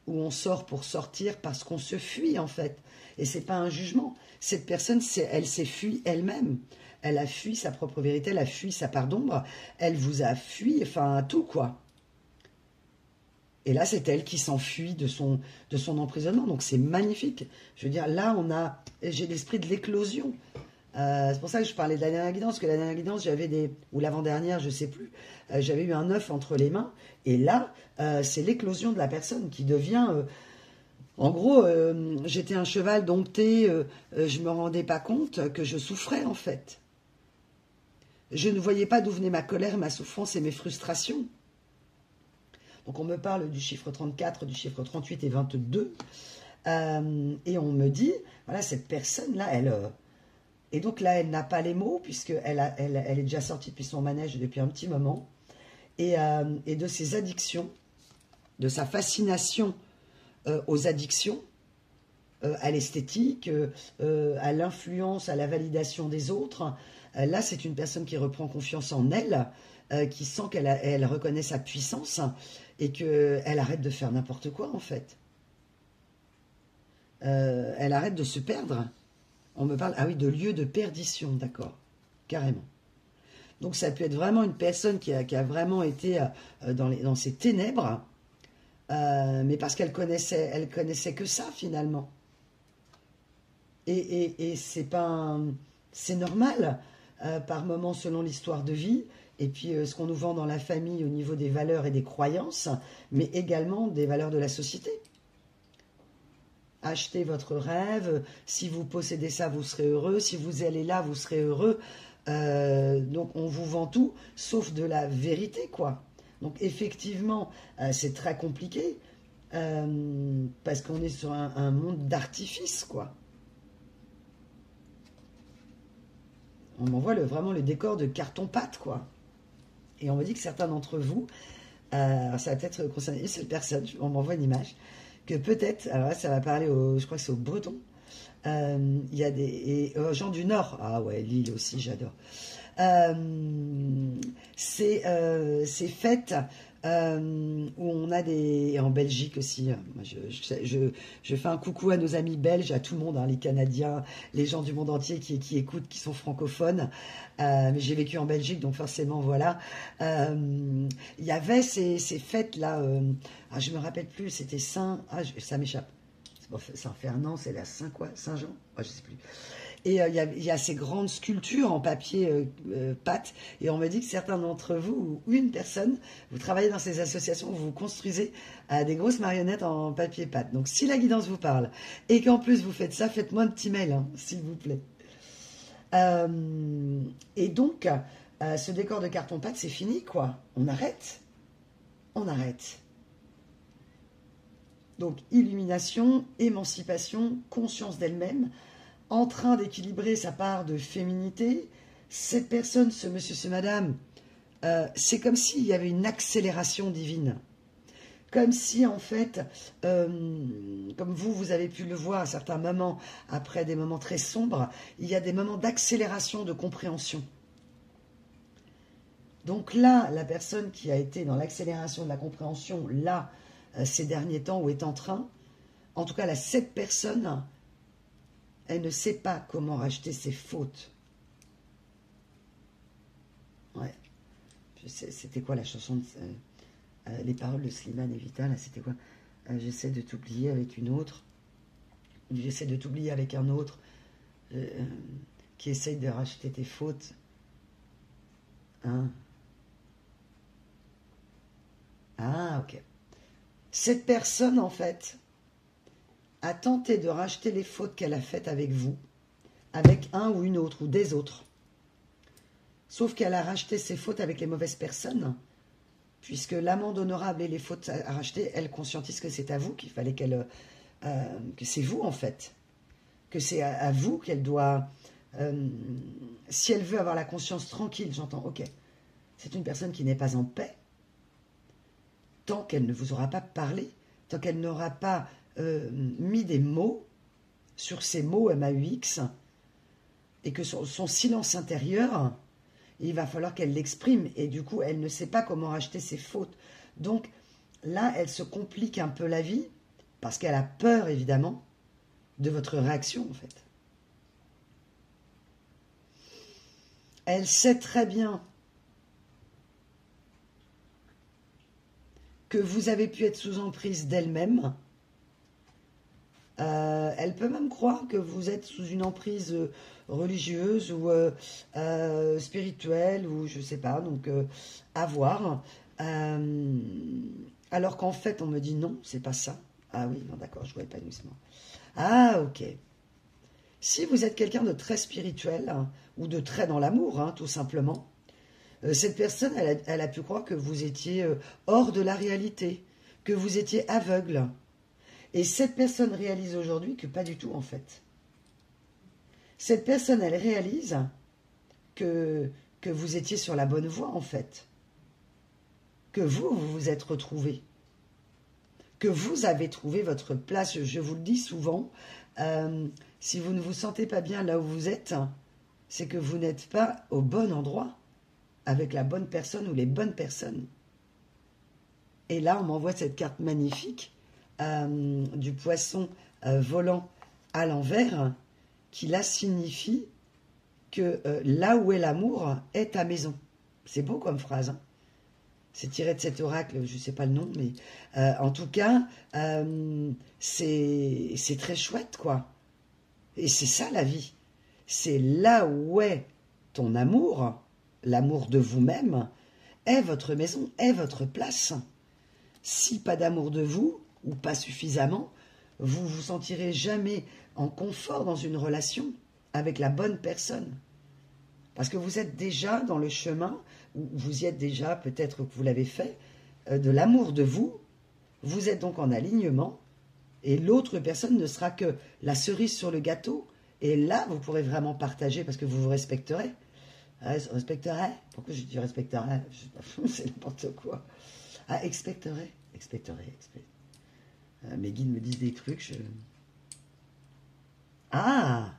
où on sort pour sortir parce qu'on se fuit en fait. Et c'est pas un jugement. Cette personne, elle s'est fuie elle-même. Elle a fui sa propre vérité, elle a fui sa part d'ombre, elle vous a fui, enfin tout quoi. Et là, c'est elle qui s'enfuit de son emprisonnement. Donc c'est magnifique. Je veux dire, là, j'ai l'esprit de l'éclosion. C'est pour ça que je parlais de la dernière guidance, parce que la dernière guidance, ou l'avant-dernière, je sais plus, j'avais eu un œuf entre les mains, et là, c'est l'éclosion de la personne qui devient, en gros, j'étais un cheval dompté, je me rendais pas compte que je souffrais en fait. Je ne voyais pas d'où venait ma colère, ma souffrance et mes frustrations. Donc on me parle du chiffre 34, du chiffre 38 et 22, et on me dit, voilà, cette personne-là, et donc là, elle n'a pas les mots, puisqu'elle est déjà sortie depuis son manège depuis un petit moment, et de ses addictions, de sa fascination aux addictions, à l'esthétique, à l'influence, à la validation des autres. Là, c'est une personne qui reprend confiance en elle, qui sent qu'elle reconnaît sa puissance, et qu'elle arrête de faire n'importe quoi, en fait. Elle arrête de se perdre. On me parle, ah oui, de lieu de perdition, d'accord, carrément. Donc ça peut être vraiment une personne qui a vraiment été dans ces ténèbres, mais parce qu'elle connaissait que ça finalement. Et c'est normal, par moments selon l'histoire de vie, et puis ce qu'on nous vend dans la famille au niveau des valeurs et des croyances, mais également des valeurs de la société. Achetez votre rêve, si vous possédez ça, vous serez heureux, si vous allez là, vous serez heureux. Donc on vous vend tout, sauf de la vérité, quoi. Donc effectivement, c'est très compliqué, parce qu'on est sur un monde d'artifice, quoi. On m'envoie vraiment le décor de carton-pâte, quoi. Et on me dit que certains d'entre vous, ça va peut-être concerner une seule personne, on m'envoie une image, que peut-être, alors là ça va parler je crois que c'est aux Bretons, il y a aux gens du Nord, ah ouais, l'île aussi, j'adore. Ces fêtes où on a et en Belgique aussi, moi je fais un coucou à nos amis belges, à tout le monde, hein, les Canadiens, les gens du monde entier qui écoutent, qui sont francophones. Mais j'ai vécu en Belgique, donc forcément, voilà. Il y avait ces fêtes-là, je me rappelle plus, c'était ça m'échappe. Saint-Fernand, c'est la Saint quoi? Saint-Jean? Je sais plus. Et il y a ces grandes sculptures en papier pâte. Et on me dit que certains d'entre vous, ou une personne, vous travaillez dans ces associations où vous construisez des grosses marionnettes en papier pâte. Donc si la guidance vous parle et qu'en plus vous faites ça, faites-moi un petit mail, hein, s'il vous plaît. Et donc, ce décor de carton pâte, c'est fini, quoi. On arrête. On arrête. Donc, illumination, émancipation, conscience d'elle-même, en train d'équilibrer sa part de féminité. Cette personne, ce monsieur, ce madame, c'est comme s'il y avait une accélération divine. Comme si, en fait, comme vous avez pu le voir à certains moments, après des moments très sombres, il y a des moments d'accélération, de compréhension. Donc là, la personne qui a été dans l'accélération de la compréhension, là, ces derniers temps, ou est en train, en tout cas, cette personne, elle ne sait pas comment racheter ses fautes. Ouais. C'était quoi la chanson les paroles de Slimane et Vita, là, c'était quoi? J'essaie de t'oublier avec une autre. J'essaie de t'oublier avec un autre qui essaye de racheter tes fautes. Hein? Ah, ok. Cette personne, en fait, a tenté de racheter les fautes qu'elle a faites avec vous, avec un ou une autre, ou des autres. Sauf qu'elle a racheté ses fautes avec les mauvaises personnes, puisque l'amende honorable et les fautes à racheter, elle conscientise que c'est à vous qu'il fallait que c'est vous, en fait. Que c'est à vous qu'elle doit... si elle veut avoir la conscience tranquille, j'entends, ok, c'est une personne qui n'est pas en paix, tant qu'elle ne vous aura pas parlé, tant qu'elle n'aura pas mis des mots sur ces mots MAUX, et que son silence intérieur, il va falloir qu'elle l'exprime, et du coup, elle ne sait pas comment racheter ses fautes. Donc, là, elle se complique un peu la vie, parce qu'elle a peur, évidemment, de votre réaction, en fait. Elle sait très bien que vous avez pu être sous emprise d'elle-même. Elle peut même croire que vous êtes sous une emprise religieuse ou spirituelle, ou je sais pas, donc à voir. Alors qu'en fait, on me dit non, c'est pas ça. Ah oui, non, d'accord, je vois épanouissement. Ah, ok. Si vous êtes quelqu'un de très spirituel, hein, ou de très dans l'amour, hein, tout simplement, cette personne, elle a pu croire que vous étiez hors de la réalité, que vous étiez aveugle. Et cette personne réalise aujourd'hui que pas du tout, en fait. Cette personne, elle réalise que vous étiez sur la bonne voie, en fait. Que vous vous êtes retrouvé. Que vous avez trouvé votre place. Je vous le dis souvent, si vous ne vous sentez pas bien là où vous êtes, c'est que vous n'êtes pas au bon endroit, avec la bonne personne ou les bonnes personnes. Et là, on m'envoie cette carte magnifique du poisson volant à l'envers, qui là signifie que là où est l'amour est ta maison. C'est beau comme phrase, hein. C'est tiré de cet oracle, je ne sais pas le nom, mais en tout cas, c'est très chouette, quoi. Et c'est ça la vie. C'est là où est ton amour, l'amour de vous-même, est votre maison, est votre place. Si pas d'amour de vous, ou pas suffisamment, vous vous sentirez jamais en confort dans une relation avec la bonne personne. Parce que vous êtes déjà dans le chemin, ou vous y êtes déjà, peut-être que vous l'avez fait, de l'amour de vous. Vous êtes donc en alignement, et l'autre personne ne sera que la cerise sur le gâteau. Et là, vous pourrez vraiment partager, parce que vous vous respecterez. Respecterai? Pourquoi je dis respecterai? C'est n'importe quoi. Ah, expecterai. Mes guides me disent des trucs. Ah,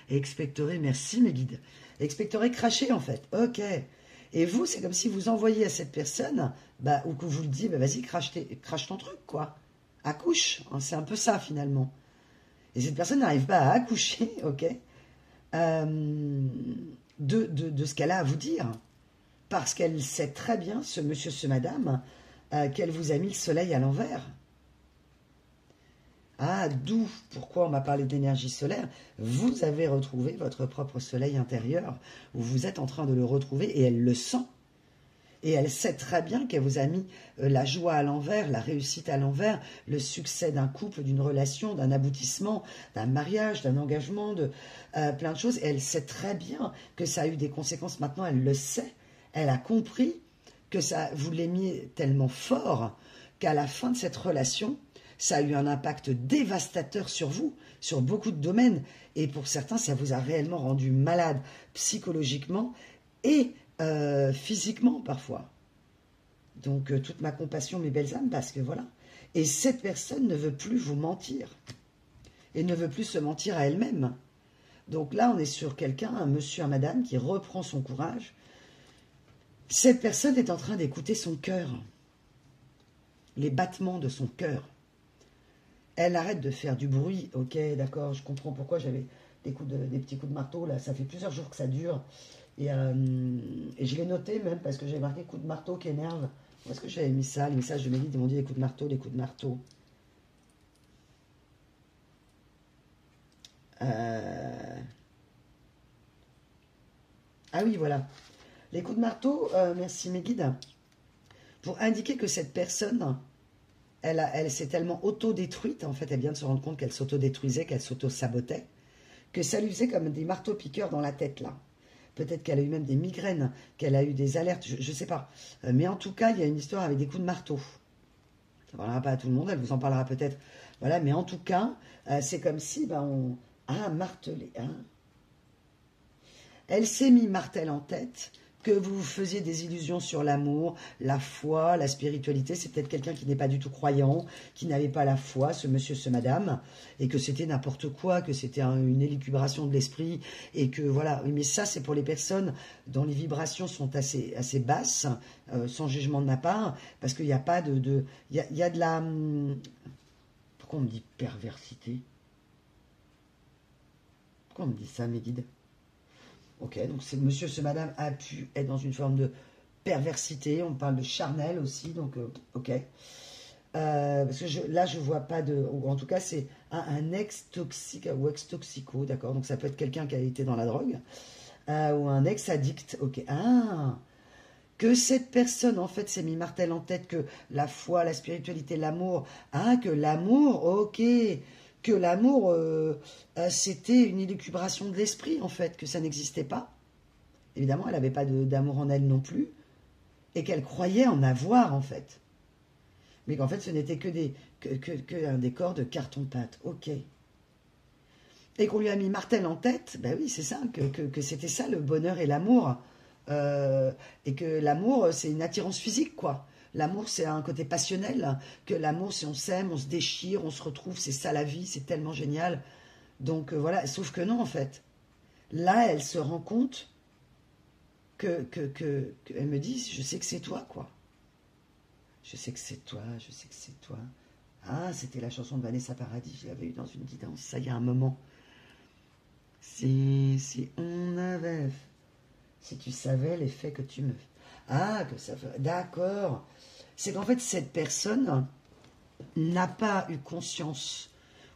expecterai, merci mes guides. Expecterai cracher en fait. Ok. Et vous, c'est comme si vous envoyiez à cette personne, ou que vous le dites, vas-y, crache ton truc, quoi. Accouche. C'est un peu ça finalement. Et cette personne n'arrive pas à accoucher, ok, de ce qu'elle a à vous dire. Parce qu'elle sait très bien, ce monsieur, ce madame, qu'elle vous a mis le soleil à l'envers. Ah, d'où, pourquoi on m'a parlé d'énergie solaire? Vous avez retrouvé votre propre soleil intérieur, vous êtes en train de le retrouver et elle le sent. Et elle sait très bien qu'elle vous a mis la joie à l'envers, la réussite à l'envers, le succès d'un couple, d'une relation, d'un aboutissement, d'un mariage, d'un engagement, de plein de choses. Et elle sait très bien que ça a eu des conséquences. Maintenant, elle le sait. Elle a compris que ça vous l'aimiez tellement fort qu'à la fin de cette relation, ça a eu un impact dévastateur sur vous, sur beaucoup de domaines. Et pour certains, ça vous a réellement rendu malade psychologiquement et physiquement parfois. Donc toute ma compassion, mes belles âmes, parce que voilà. Et cette personne ne veut plus vous mentir. Et ne veut plus se mentir à elle-même. Donc là, on est sur quelqu'un, un monsieur, un madame, qui reprend son courage. Cette personne est en train d'écouter son cœur. Les battements de son cœur. Elle arrête de faire du bruit. Ok, d'accord, je comprends pourquoi j'avais des petits coups de marteau. Là, ça fait plusieurs jours que ça dure. Et je l'ai noté même parce que j'avais marqué coup de marteau qui énerve. Où est-ce que j'avais mis ça? Les messages de mes guides m'ont dit les coups de marteau, les coups de marteau. Ah oui, voilà. Les coups de marteau, merci mes guides. Pour indiquer que cette personne, elle s'est tellement auto-détruite, en fait, elle vient de se rendre compte qu'elle s'auto-détruisait, qu'elle s'auto-sabotait, que ça lui faisait comme des marteaux-piqueurs dans la tête, là. Peut-être qu'elle a eu même des migraines, qu'elle a eu des alertes, je ne sais pas. Mais en tout cas, il y a une histoire avec des coups de marteau. Ça ne parlera pas à tout le monde, elle vous en parlera peut-être. Voilà, mais en tout cas, c'est comme si on a martelé. Hein. Elle s'est mis martel en tête, que vous vous faisiez des illusions sur l'amour, la foi, la spiritualité. C'est peut-être quelqu'un qui n'est pas du tout croyant, qui n'avait pas la foi, ce monsieur, ce madame, et que c'était n'importe quoi, que c'était une élucubration de l'esprit, et que voilà. Mais ça, c'est pour les personnes dont les vibrations sont assez basses, sans jugement de ma part, parce qu'il n'y a pas il y a de la... Pourquoi on me dit perversité? Pourquoi on me dit ça, mes guides? Ok, donc ce monsieur, ce madame a pu être dans une forme de perversité. On parle de charnel aussi, donc ok. Parce que là, je vois pas de... Ou en tout cas, c'est un ex-toxique ou ex-toxico, d'accord. Donc ça peut être quelqu'un qui a été dans la drogue. Ou un ex-addict, ok. Ah, que cette personne, en fait, s'est mis martel en tête que la foi, la spiritualité, l'amour... Ah, que l'amour, ok... que l'amour, c'était une élucubration de l'esprit, en fait, que ça n'existait pas. Évidemment, elle n'avait pas d'amour en elle non plus, et qu'elle croyait en avoir, en fait. Mais qu'en fait, ce n'était que un décor de carton-pâte. Ok. Et qu'on lui a mis martel en tête, ben oui, c'est ça, que c'était ça, le bonheur et l'amour. Et que l'amour, c'est une attirance physique, quoi. L'amour, c'est un côté passionnel, que l'amour, si on s'aime, on se déchire, on se retrouve, c'est ça la vie, c'est tellement génial. Donc voilà, sauf que non, en fait. Là, elle se rend compte qu'elle me dit, je sais que c'est toi, quoi. Je sais que c'est toi, je sais que c'est toi. Ah, c'était la chanson de Vanessa Paradis, je l'avais eu dans une guidance, ça, il y a un moment. Si on avait... Si tu savais l'effet que tu me... Ah, que ça fait... D'accord. C'est qu'en fait, cette personne n'a pas eu conscience,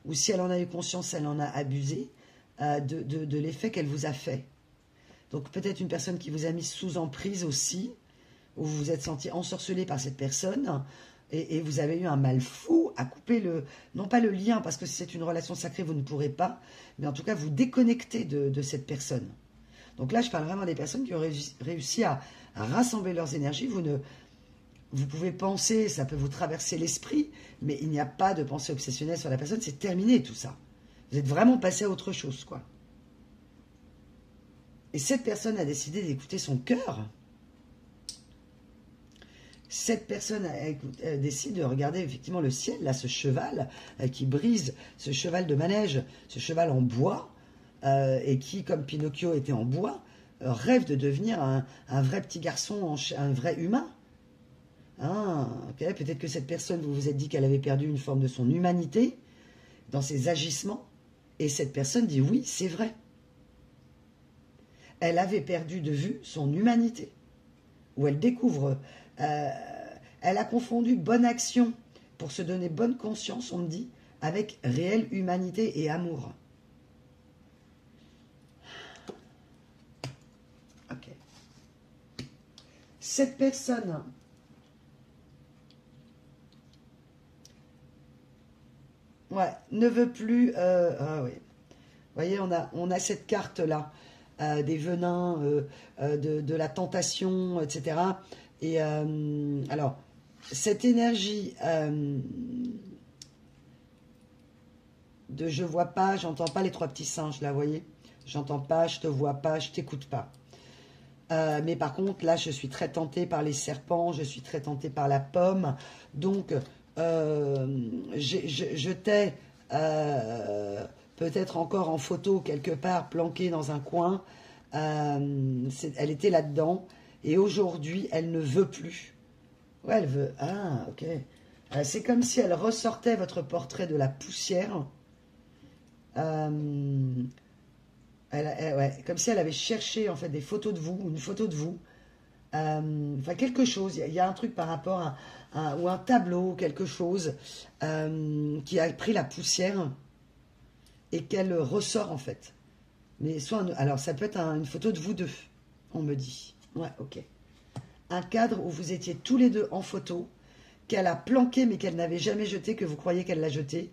ou si elle en a eu conscience, elle en a abusé, de l'effet qu'elle vous a fait. Donc peut-être une personne qui vous a mis sous emprise aussi, où vous vous êtes senti ensorcelé par cette personne, et vous avez eu un mal fou à couper non pas le lien, parce que si c'est une relation sacrée, vous ne pourrez pas, mais en tout cas vous déconnecter de cette personne. Donc là, je parle vraiment des personnes qui ont réussi à rassembler leurs énergies. Vous pouvez penser, ça peut vous traverser l'esprit, mais il n'y a pas de pensée obsessionnelle sur la personne, c'est terminé tout ça. Vous êtes vraiment passé à autre chose, quoi. Et cette personne a décidé d'écouter son cœur. Cette personne décide de regarder effectivement le ciel, là, ce cheval qui brise, ce cheval de manège, ce cheval en bois, et qui, comme Pinocchio était en bois, rêve de devenir un vrai petit garçon, un vrai humain. Ah, okay. Peut-être que cette personne, vous vous êtes dit qu'elle avait perdu une forme de son humanité dans ses agissements, et cette personne dit oui, c'est vrai. Elle avait perdu de vue son humanité, où elle découvre, elle a confondu bonne action pour se donner bonne conscience, on me dit, avec réelle humanité et amour. Ok. Cette personne ne veut plus... ah oui. Vous voyez, on a cette carte-là, des venins, de la tentation, etc. Et alors, cette énergie de je vois pas, j'entends pas les trois petits singes, là, vous voyez, j'entends pas, je te vois pas, je t'écoute pas. Mais par contre, là, je suis très tentée par les serpents, je suis très tentée par la pomme. Donc, je t'ai peut-être encore en photo quelque part, planquée dans un coin. Elle était là-dedans. Et aujourd'hui, elle ne veut plus. Ouais, elle veut... Ah, ok. C'est comme si elle ressortait votre portrait de la poussière. Ouais, comme si elle avait cherché en fait des photos de vous, une photo de vous, enfin quelque chose. Il y a un truc par rapport ou un tableau, quelque chose qui a pris la poussière et qu'elle ressort en fait. Mais soit alors ça peut être une photo de vous deux, on me dit. Ouais, ok. Un cadre où vous étiez tous les deux en photo, qu'elle a planqué mais qu'elle n'avait jamais jeté, que vous croyez qu'elle l'a jeté.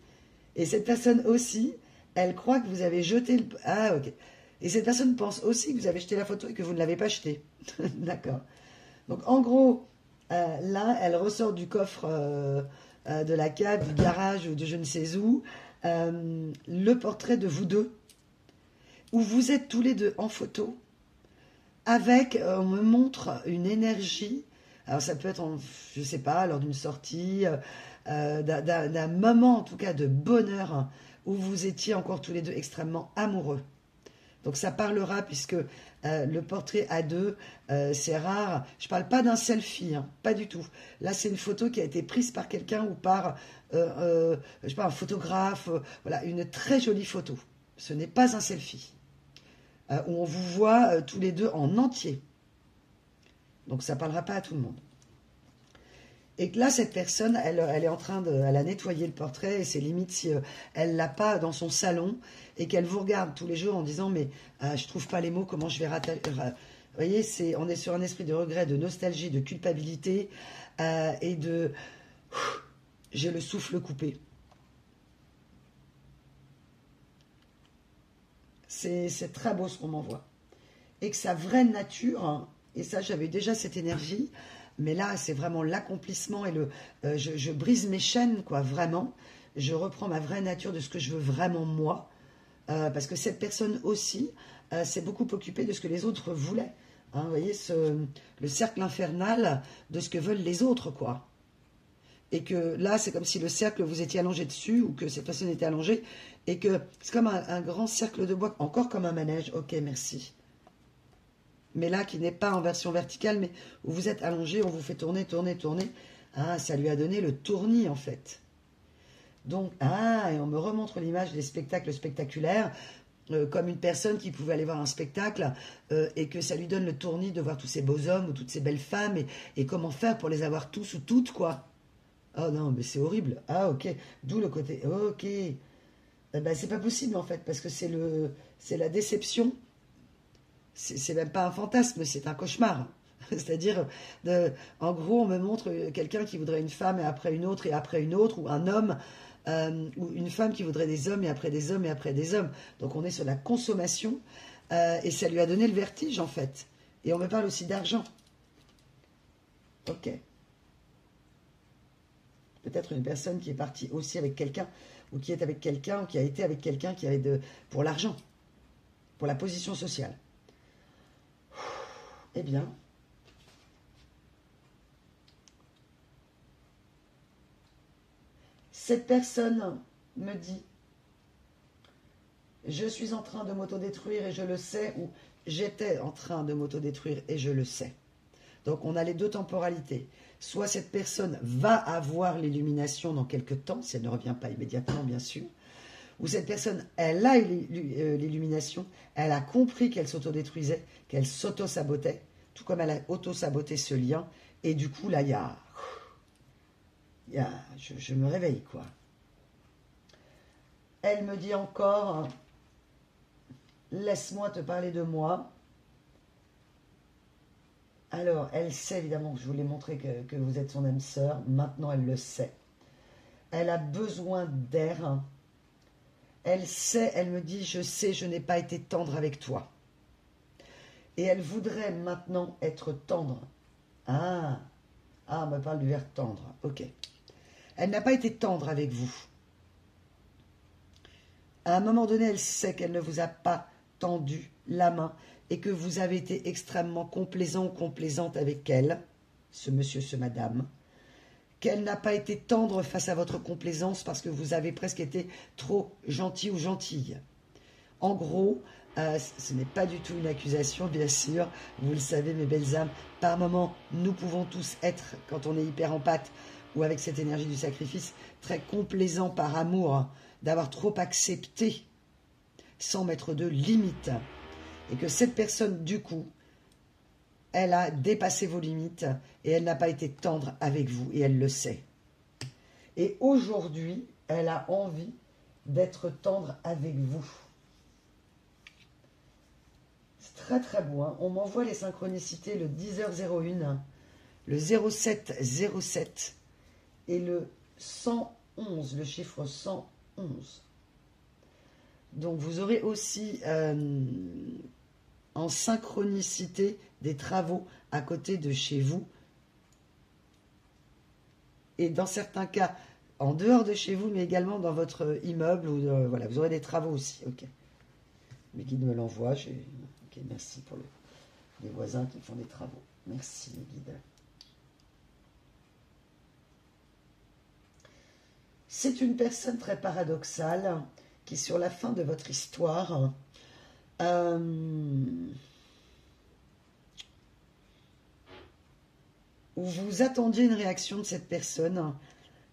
Et cette personne aussi, elle croit que vous avez jeté le... Ah, ok. Et cette personne pense aussi que vous avez jeté la photo et que vous ne l'avez pas jetée. D'accord. Donc, en gros, là, elle ressort du coffre de la cave, du garage ou de je ne sais où, le portrait de vous deux, où vous êtes tous les deux en photo, avec, on me montre une énergie. Alors, ça peut être, je ne sais pas, lors d'une sortie, d'un moment, en tout cas, de bonheur, où vous étiez encore tous les deux extrêmement amoureux. Donc ça parlera, puisque le portrait à deux, c'est rare. Je ne parle pas d'un selfie, hein, pas du tout. Là, c'est une photo qui a été prise par quelqu'un ou par je sais pas, un photographe. Voilà, une très jolie photo. Ce n'est pas un selfie. Où on vous voit tous les deux en entier. Donc ça ne parlera pas à tout le monde. Et que là, cette personne, elle est en train elle a nettoyé le portrait, et c'est limite si elle l'a pas dans son salon, et qu'elle vous regarde tous les jours en disant, mais je trouve pas les mots, comment je vais vous voyez, on est sur un esprit de regret, de nostalgie, de culpabilité, et de... J'ai le souffle coupé. C'est très beau ce qu'on m'envoie. Et que sa vraie nature, hein, et ça j'avais déjà cette énergie, mais là, c'est vraiment l'accomplissement et je brise mes chaînes, quoi, vraiment. Je reprends ma vraie nature de ce que je veux vraiment moi. Parce que cette personne aussi s'est beaucoup occupée de ce que les autres voulaient. Hein, vous voyez, le cercle infernal de ce que veulent les autres, quoi. Et que là, c'est comme si le cercle, vous étiez allongé dessus, ou que cette personne était allongée, et que c'est comme un grand cercle de bois, encore comme un manège. Ok, merci. Mais là, qui n'est pas en version verticale, mais où vous êtes allongé, on vous fait tourner, tourner, tourner. Ah, ça lui a donné le tournis, en fait. Donc, et on me remontre l'image des spectacles spectaculaires, comme une personne qui pouvait aller voir un spectacle, et que ça lui donne le tournis de voir tous ces beaux hommes ou toutes ces belles femmes, et comment faire pour les avoir tous ou toutes, quoi. Oh non, mais c'est horrible. Ah, ok. D'où le côté, ok. Ben, c'est pas possible en fait, parce que c'est la déception. C'est même pas un fantasme, c'est un cauchemar. C'est-à-dire, en gros, on me montre quelqu'un qui voudrait une femme et après une autre et après une autre, ou un homme, ou une femme qui voudrait des hommes et après des hommes et après des hommes. Donc on est sur la consommation, et ça lui a donné le vertige en fait. Et on me parle aussi d'argent. Ok. Peut-être une personne qui est partie aussi avec quelqu'un, ou qui est avec quelqu'un, ou qui a été avec quelqu'un qui avait pour l'argent, pour la position sociale. Eh bien, cette personne me dit, je suis en train de m'autodétruire et je le sais, ou j'étais en train de m'autodétruire et je le sais. Donc on a les deux temporalités. Soit cette personne va avoir l'illumination dans quelques temps, si elle ne revient pas immédiatement bien sûr, ou cette personne, elle a l'illumination, elle a compris qu'elle s'autodétruisait, qu'elle s'auto-sabotait, tout comme elle a auto-saboté ce lien, et du coup là je me réveille quoi. Elle me dit encore, laisse-moi te parler de moi. Alors, elle sait évidemment que je voulais montrer que vous êtes son âme sœur. Maintenant, elle le sait. Elle a besoin d'air. Elle sait, elle me dit, je sais, je n'ai pas été tendre avec toi. Et elle voudrait maintenant être tendre. Ah, on me parle du verbe tendre. Ok. Elle n'a pas été tendre avec vous. À un moment donné, elle sait qu'elle ne vous a pas tendu la main et que vous avez été extrêmement complaisant ou complaisante avec elle, ce monsieur, ce madame, qu'elle n'a pas été tendre face à votre complaisance parce que vous avez presque été trop gentil ou gentille. En gros, ce n'est pas du tout une accusation, bien sûr, vous le savez mes belles âmes, par moments, nous pouvons tous être, quand on est hyper empathe ou avec cette énergie du sacrifice, très complaisant par amour, d'avoir trop accepté sans mettre de limites. Et que cette personne, du coup, elle a dépassé vos limites et elle n'a pas été tendre avec vous et elle le sait. Et aujourd'hui, elle a envie d'être tendre avec vous. C'est très très beau. Hein. On m'envoie les synchronicités le 10h01, le 0707 et le 111, le chiffre 111. Donc vous aurez aussi en synchronicité des travaux à côté de chez vous. Et dans certains cas, en dehors de chez vous, mais également dans votre immeuble. Ou voilà, vous aurez des travaux aussi. Ok. Mes guides me l'envoient. Ok, merci pour les voisins qui font des travaux. Merci mes guides. C'est une personne très paradoxale qui, sur la fin de votre histoire, où vous attendiez une réaction de cette personne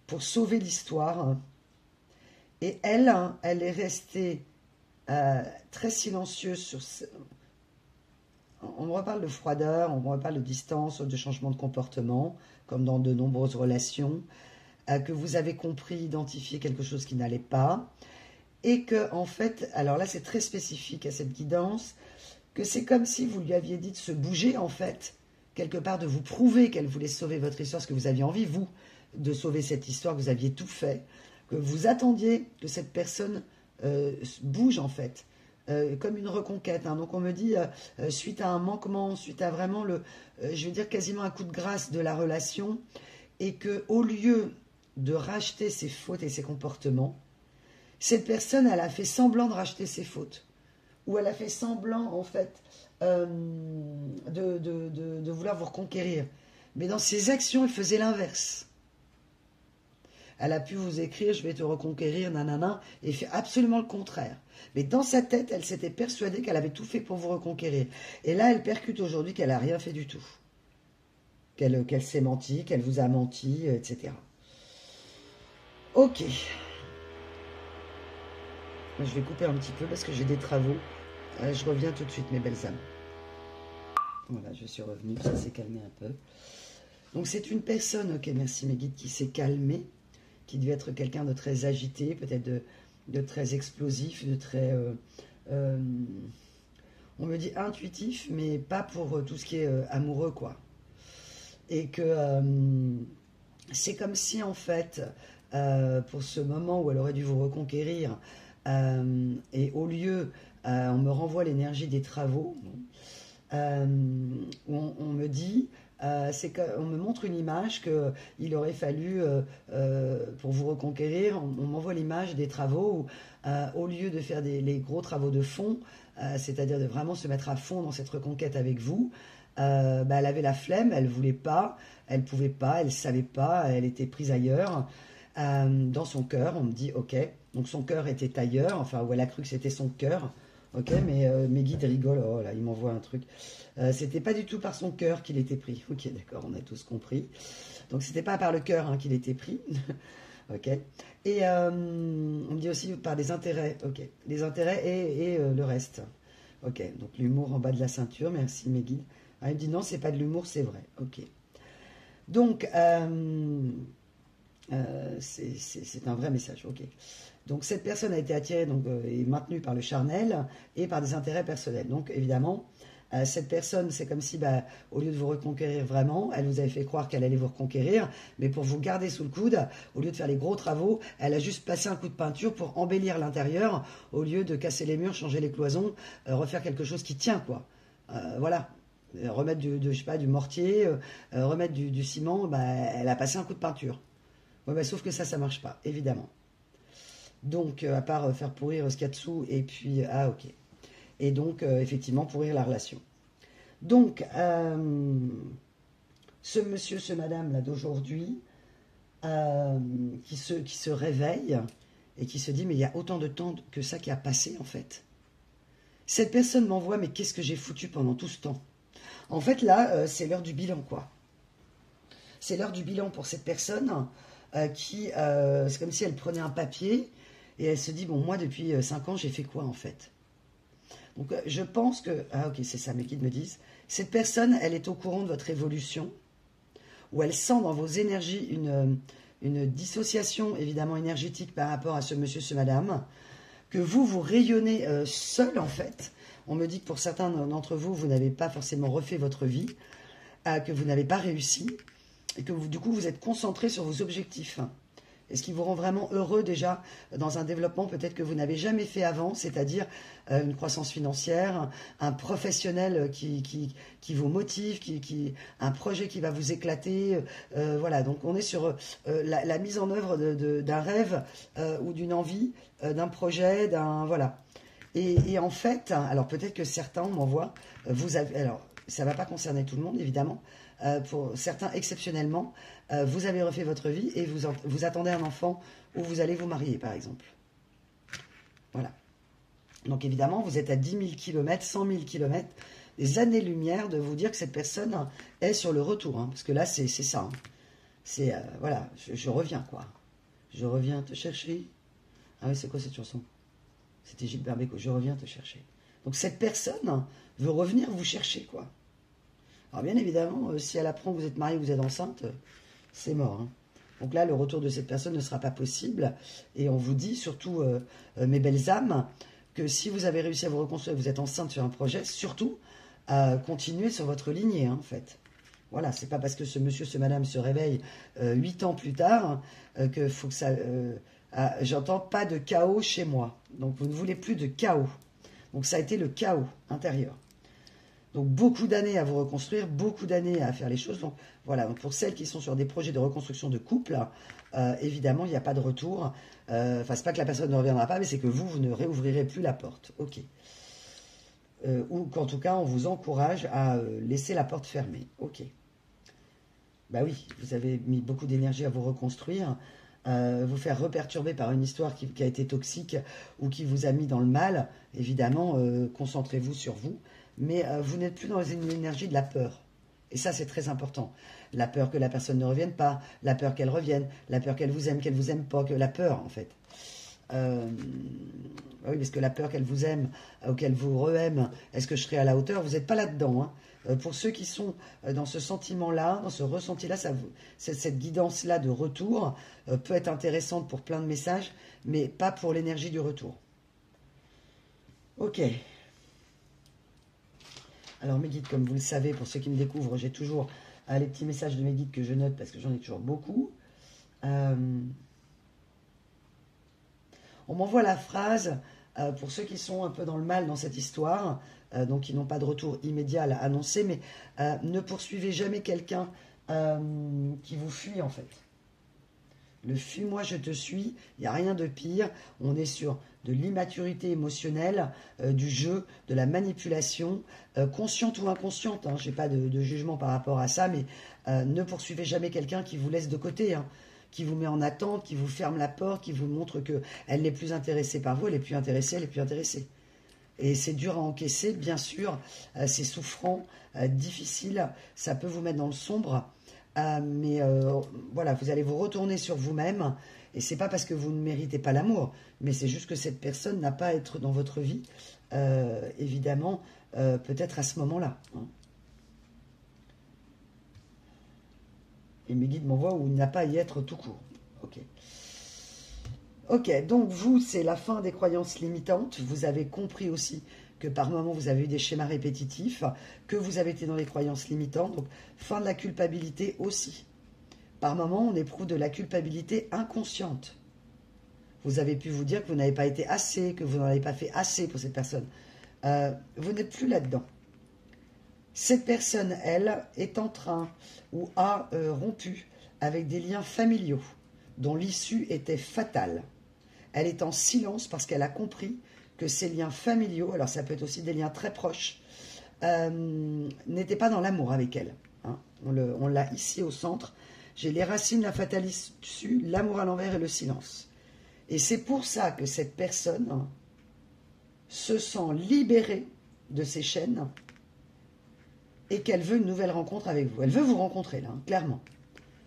pour sauver l'histoire. Et elle est restée très silencieuse sur ce... On me reparle de froideur, on me reparle de distance, de changement de comportement, comme dans de nombreuses relations, que vous avez compris, identifié quelque chose qui n'allait pas. Et que, en fait, alors là c'est très spécifique à cette guidance, que c'est comme si vous lui aviez dit de se bouger, en fait, quelque part de vous prouver qu'elle voulait sauver votre histoire, parce que vous aviez envie, vous, de sauver cette histoire, vous aviez tout fait, que vous attendiez que cette personne bouge, en fait, comme une reconquête. Hein. Donc on me dit, suite à un manquement, suite à vraiment je veux dire quasiment un coup de grâce de la relation, et que au lieu de racheter ses fautes et ses comportements, cette personne, elle a fait semblant de racheter ses fautes. Ou elle a fait semblant, en fait, de vouloir vous reconquérir. Mais dans ses actions, elle faisait l'inverse. Elle a pu vous écrire « je vais te reconquérir, nanana », et fait absolument le contraire. Mais dans sa tête, elle s'était persuadée qu'elle avait tout fait pour vous reconquérir. Et là, elle percute aujourd'hui qu'elle n'a rien fait du tout. Qu'elle s'est menti, qu'elle vous a menti, etc. Ok. Je vais couper un petit peu parce que j'ai des travaux. Je reviens tout de suite, mes belles âmes. Voilà, je suis revenue, ça s'est calmé un peu. Donc c'est une personne, ok, merci mes guides, qui s'est calmée, qui devait être quelqu'un de très agité, peut-être explosif, on me dit intuitif, mais pas pour tout ce qui est amoureux, quoi. Et que c'est comme si, en fait, pour ce moment où elle aurait dû vous reconquérir, et au lieu, on me renvoie l'énergie des travaux, où on me dit, on me montre une image qu'il aurait fallu, pour vous reconquérir, on m'envoie l'image des travaux où, au lieu de faire les gros travaux de fond, c'est-à-dire de vraiment se mettre à fond dans cette reconquête avec vous, elle avait la flemme, elle voulait pas, elle pouvait pas, elle savait pas, elle était prise ailleurs. Dans son cœur, on me dit ok, donc son cœur était ailleurs, enfin où elle a cru que c'était son cœur, ok, mais mes guides rigolent, oh là, ils m'envoient un truc. C'était pas du tout par son cœur qu'il était pris, ok, d'accord, on a tous compris. Donc c'était pas par le cœur hein, qu'il était pris, ok. Et on me dit aussi par des intérêts, ok, les intérêts et le reste, ok. Donc l'humour en bas de la ceinture, merci mes guides. Ah, il me dit non, c'est pas de l'humour, c'est vrai, ok. Donc c'est un vrai message, ok. Donc cette personne a été attirée donc, et maintenue par le charnel et par des intérêts personnels. Donc évidemment, cette personne, c'est comme si, au lieu de vous reconquérir vraiment, elle vous avait fait croire qu'elle allait vous reconquérir, mais pour vous garder sous le coude, au lieu de faire les gros travaux, elle a juste passé un coup de peinture pour embellir l'intérieur, au lieu de casser les murs, changer les cloisons, refaire quelque chose qui tient, quoi. Voilà. Remettre je sais pas, du mortier, remettre du ciment, elle a passé un coup de peinture. Ouais, sauf que ça marche pas, évidemment. Donc, à part faire pourrir ce qu'il y a dessous, et puis, ah ok. Et donc, effectivement, pourrir la relation. Donc, ce monsieur, ce madame là d'aujourd'hui, qui se réveille et qui se dit, mais il y a autant de temps que ça qui a passé, en fait. Cette personne m'envoie, mais qu'est-ce que j'ai foutu pendant tout ce temps? En fait, là, c'est l'heure du bilan, quoi. C'est l'heure du bilan pour cette personne c'est comme si elle prenait un papier et elle se dit, bon, moi, depuis 5 ans, j'ai fait quoi, en fait? Donc, je pense que... Ah, ok, c'est ça, mes guides me disent. Cette personne, elle est au courant de votre évolution, où elle sent dans vos énergies une dissociation, évidemment, énergétique par rapport à ce monsieur, ce madame, que vous rayonnez seul, en fait. On me dit que pour certains d'entre vous, vous n'avez pas forcément refait votre vie, que vous n'avez pas réussi, et que du coup, vous êtes concentré sur vos objectifs. Et ce qui vous rend vraiment heureux déjà dans un développement peut-être que vous n'avez jamais fait avant, c'est-à-dire une croissance financière, un professionnel qui vous motive, un projet qui va vous éclater. Voilà, donc on est sur la mise en œuvre d'un rêve ou d'une envie, d'un projet, voilà. Et en fait, alors peut-être que certains m'envoient, alors ça ne va pas concerner tout le monde évidemment, pour certains exceptionnellement, vous avez refait votre vie et vous attendez un enfant ou vous allez vous marier par exemple. Voilà. Donc évidemment, vous êtes à 10 000 km, 100 000 km, des années-lumière de vous dire que cette personne est sur le retour. Hein, parce que là, c'est ça. Hein. C'est, voilà, je reviens quoi. Je reviens te chercher. Ah oui, c'est quoi cette chanson? C'était Gilbert Bécaud, je reviens te chercher. Donc cette personne veut revenir vous chercher, quoi. Alors bien évidemment, si elle apprend que vous êtes marié, vous êtes enceinte, c'est mort. Hein. Donc là, le retour de cette personne ne sera pas possible. Et on vous dit, surtout, mes belles âmes, que si vous avez réussi à vous reconstruire, vous êtes enceinte sur un projet, surtout, continuez sur votre lignée, hein, en fait. Voilà, c'est pas parce que ce monsieur, ce madame se réveille 8 ans plus tard que faut que ça... j'entends pas de chaos chez moi. Donc vous ne voulez plus de chaos. Donc ça a été le chaos intérieur. Donc beaucoup d'années à vous reconstruire, beaucoup d'années à faire les choses. Donc voilà, donc pour celles qui sont sur des projets de reconstruction de couple, évidemment, il n'y a pas de retour. Enfin, c'est pas que la personne ne reviendra pas, mais c'est que vous ne réouvrirez plus la porte. Ok. Ou qu'en tout cas, on vous encourage à laisser la porte fermée. Ok. Bah oui, vous avez mis beaucoup d'énergie à vous reconstruire. Vous faire reperturber par une histoire qui a été toxique ou qui vous a mis dans le mal, évidemment, concentrez-vous sur vous. Mais vous n'êtes plus dans une énergie de la peur. Et ça, c'est très important. La peur que la personne ne revienne pas, la peur qu'elle revienne, la peur qu'elle vous aime pas, que la peur, en fait. Oui, parce que la peur qu'elle vous aime ou qu'elle vous re-aime, est-ce que je serai à la hauteur? Vous n'êtes pas là-dedans. Hein. Pour ceux qui sont dans ce sentiment-là, dans ce ressenti-là, cette guidance-là de retour peut être intéressante pour plein de messages, mais pas pour l'énergie du retour. Ok. Alors mes guides, comme vous le savez, pour ceux qui me découvrent, j'ai toujours les petits messages de mes guides que je note parce que j'en ai toujours beaucoup. On m'envoie la phrase, pour ceux qui sont un peu dans le mal dans cette histoire, donc qui n'ont pas de retour immédiat à annoncer, mais ne poursuivez jamais quelqu'un qui vous fuit en fait. Le fuis-moi, je te suis, il n'y a rien de pire. On est sur de l'immaturité émotionnelle, du jeu, de la manipulation, consciente ou inconsciente. Hein, je n'ai pas de jugement par rapport à ça, mais ne poursuivez jamais quelqu'un qui vous laisse de côté, hein, qui vous met en attente, qui vous ferme la porte, qui vous montre qu'elle n'est plus intéressée par vous, elle n'est plus intéressée, elle n'est plus intéressée. Et c'est dur à encaisser, bien sûr, c'est souffrant, difficile, ça peut vous mettre dans le sombre. Mais voilà, vous allez vous retourner sur vous-même, et c'est pas parce que vous ne méritez pas l'amour, mais c'est juste que cette personne n'a pas à être dans votre vie, évidemment, peut-être à ce moment-là. Hein. Et mes guides m'envoient où il n'a pas à y être tout court. Ok. Ok, donc vous, c'est la fin des croyances limitantes. Vous avez compris aussi que par moments, vous avez eu des schémas répétitifs, que vous avez été dans les croyances limitantes. Donc, fin de la culpabilité aussi. Par moments, on éprouve de la culpabilité inconsciente. Vous avez pu vous dire que vous n'avez pas été assez, que vous n'en avez pas fait assez pour cette personne. Vous n'êtes plus là-dedans. Cette personne, elle, est en train ou a rompu avec des liens familiaux dont l'issue était fatale. Elle est en silence parce qu'elle a compris que ces liens familiaux, alors ça peut être aussi des liens très proches, n'étaient pas dans l'amour avec elle. Hein. On l'a ici au centre. J'ai les racines, la fatalité dessus, l'amour à l'envers et le silence. Et c'est pour ça que cette personne se sent libérée de ses chaînes et qu'elle veut une nouvelle rencontre avec vous. Elle veut vous rencontrer, là, hein, clairement.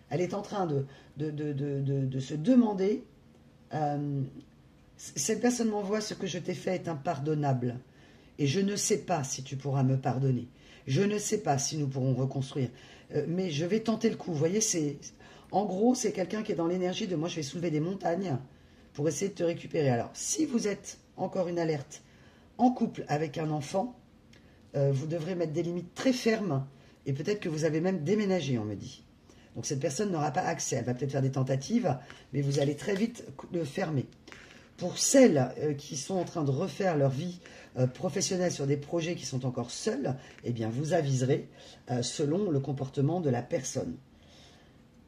Elle est en train de se demander... cette personne m'envoie: ce que je t'ai fait est impardonnable. Et je ne sais pas si tu pourras me pardonner. Je ne sais pas si nous pourrons reconstruire. Mais je vais tenter le coup. Vous voyez, en gros, c'est quelqu'un qui est dans l'énergie de moi, je vais soulever des montagnes pour essayer de te récupérer. Alors, si vous êtes, encore une alerte, en couple avec un enfant, vous devrez mettre des limites très fermes et peut-être que vous avez même déménagé, on me dit. Donc cette personne n'aura pas accès. Elle va peut-être faire des tentatives, mais vous allez très vite le fermer. Pour celles qui sont en train de refaire leur vie professionnelle sur des projets qui sont encore seuls, eh bien vous aviserez selon le comportement de la personne.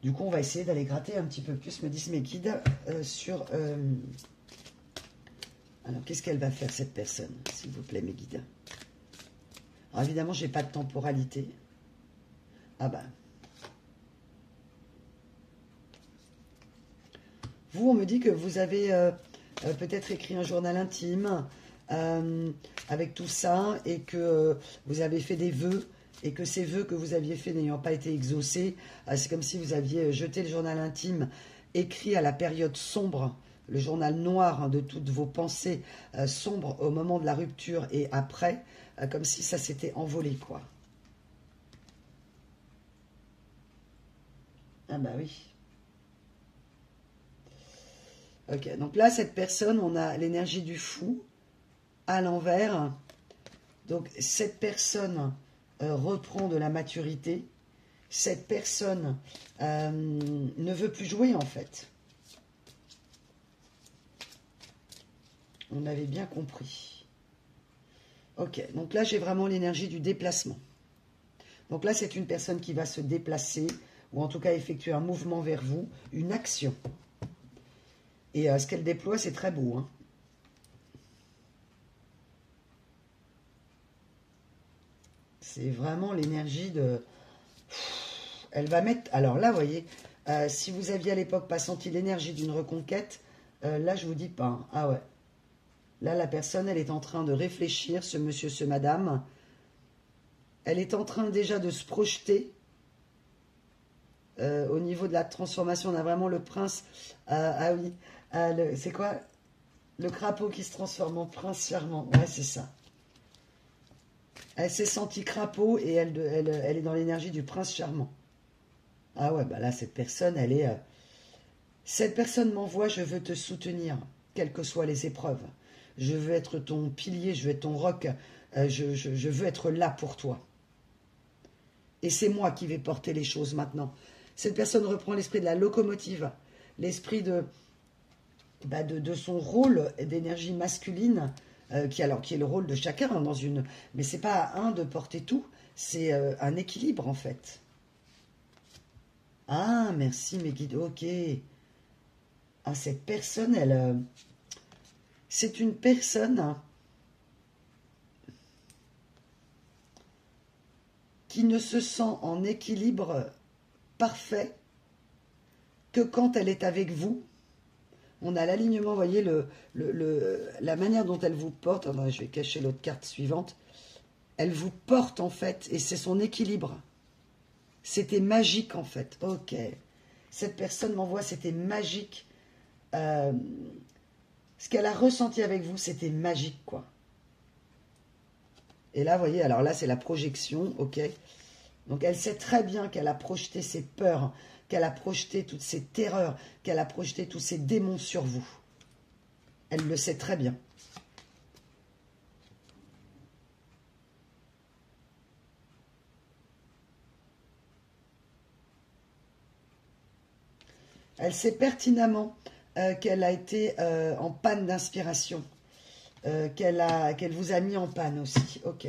Du coup, on va essayer d'aller gratter un petit peu plus, me disent mes guides, sur... Alors, qu'est-ce qu'elle va faire, cette personne, s'il vous plaît, mes guides? Alors, évidemment, je n'ai pas de temporalité. Ah ben... Vous, on me dit que vous avez peut-être écrit un journal intime avec tout ça et que vous avez fait des vœux et que ces vœux que vous aviez faits n'ayant pas été exaucés, c'est comme si vous aviez jeté le journal intime écrit à la période sombre, le journal noir, hein, de toutes vos pensées sombres au moment de la rupture et après, comme si ça s'était envolé, quoi. Ah bah oui. Ok, donc là, cette personne, on a l'énergie du fou à l'envers. Donc, cette personne reprend de la maturité. Cette personne ne veut plus jouer, en fait. On avait bien compris. Ok, donc là, j'ai vraiment l'énergie du déplacement. Donc là, c'est une personne qui va se déplacer, ou en tout cas effectuer un mouvement vers vous, une action. Et ce qu'elle déploie, c'est très beau. Hein. C'est vraiment l'énergie de... Elle va mettre... Alors là, vous voyez, si vous aviez à l'époque pas senti l'énergie d'une reconquête, là, je vous dis pas. Hein. Ah ouais. Là, la personne, elle est en train de réfléchir, ce monsieur, ce madame. Elle est en train déjà de se projeter. Au niveau de la transformation, on a vraiment le prince. Ah oui. C'est quoi? Le crapaud qui se transforme en prince charmant. Ouais, c'est ça. Elle s'est sentie crapaud et elle est dans l'énergie du prince charmant. Ah ouais, bah là, cette personne, elle est... Cette personne m'envoie, je veux te soutenir, quelles que soient les épreuves. Je veux être ton pilier, je veux être ton roc. Je veux être là pour toi. Et c'est moi qui vais porter les choses maintenant. Cette personne reprend l'esprit de la locomotive, l'esprit de son rôle d'énergie masculine, qui est le rôle de chacun dans une... Mais c'est pas à un de porter tout, c'est un équilibre en fait. Ah, merci mes guides, ok. Ah, cette personne, elle... c'est une personne qui ne se sent en équilibre parfait que quand elle est avec vous. On a l'alignement, vous voyez, la manière dont elle vous porte. Attendez, je vais cacher l'autre carte suivante. Elle vous porte, en fait, et c'est son équilibre. C'était magique, en fait. Ok. Cette personne m'envoie, c'était magique. Ce qu'elle a ressenti avec vous, c'était magique, quoi. Et là, vous voyez, alors là, c'est la projection, ok. Donc, elle sait très bien qu'elle a projeté ses peurs, qu'elle a projeté toutes ses terreurs, qu'elle a projeté tous ses démons sur vous. Elle le sait très bien. Elle sait pertinemment qu'elle a été en panne d'inspiration, qu'elle vous a mis en panne aussi. Ok.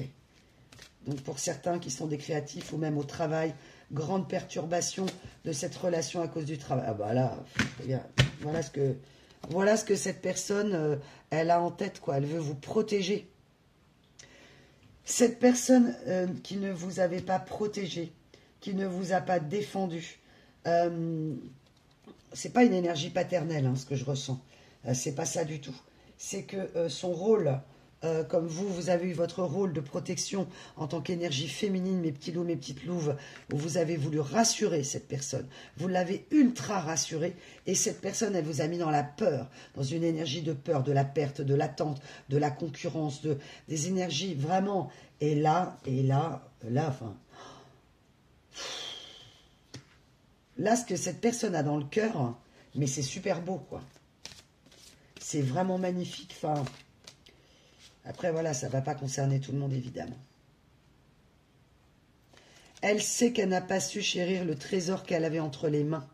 Donc pour certains qui sont des créatifs ou même au travail, grande perturbation de cette relation à cause du travail. Ah bah là, voilà ce que cette personne, elle a en tête, quoi. Elle veut vous protéger. Cette personne qui ne vous avait pas protégé, qui ne vous a pas défendu, c'est pas une énergie paternelle, hein, ce que je ressens. C'est pas ça du tout. C'est que son rôle, comme vous avez eu votre rôle de protection en tant qu'énergie féminine, mes petits loups, mes petites louves, où vous avez voulu rassurer cette personne. Vous l'avez ultra rassurée et cette personne, elle vous a mis dans la peur, dans une énergie de peur, de la perte, de l'attente, de la concurrence, des énergies vraiment. Et là, enfin... Là, ce que cette personne a dans le cœur, mais c'est super beau, quoi. C'est vraiment magnifique. Enfin, après, voilà, ça ne va pas concerner tout le monde, évidemment. Elle sait qu'elle n'a pas su chérir le trésor qu'elle avait entre les mains.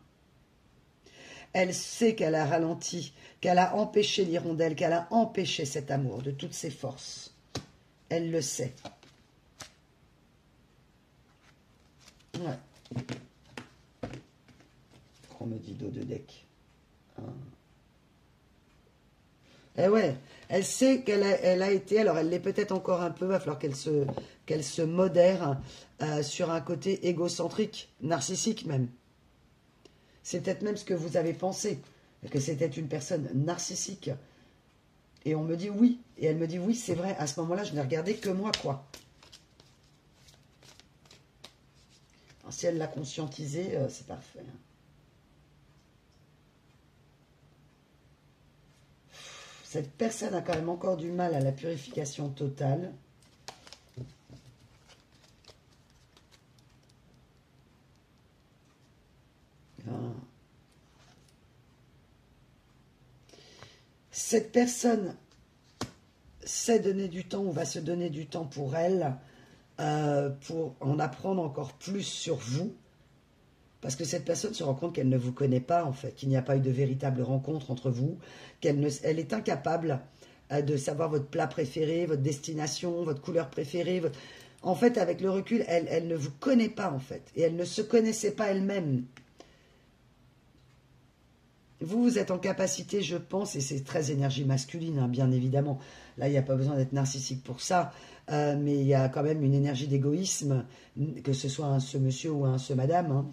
Elle sait qu'elle a ralenti, qu'elle a empêché l'hirondelle, qu'elle a empêché cet amour de toutes ses forces. Elle le sait. Ouais. On me dit dos de deck. Eh ouais, elle sait qu'elle a été, alors elle l'est peut-être encore un peu, il va falloir qu'elle se modère sur un côté égocentrique, narcissique même. C'est peut-être même ce que vous avez pensé, que c'était une personne narcissique. Et on me dit oui, et elle me dit oui, c'est vrai, à ce moment-là, je n'ai regardé que moi, quoi. Alors, si elle l'a conscientisé, c'est parfait. Cette personne a quand même encore du mal à la purification totale. Ah. Cette personne sait donner du temps ou va se donner du temps pour elle, pour en apprendre encore plus sur vous. Parce que cette personne se rend compte qu'elle ne vous connaît pas, en fait, qu'il n'y a pas eu de véritable rencontre entre vous, elle est incapable de savoir votre plat préféré, votre destination, votre couleur préférée. En fait, avec le recul, elle ne vous connaît pas, en fait, et elle ne se connaissait pas elle-même. Vous êtes en capacité, je pense, et c'est très énergie masculine, hein, bien évidemment. Là, il n'y a pas besoin d'être narcissique pour ça, mais il y a quand même une énergie d'égoïsme, que ce soit un ce monsieur ou un ce madame,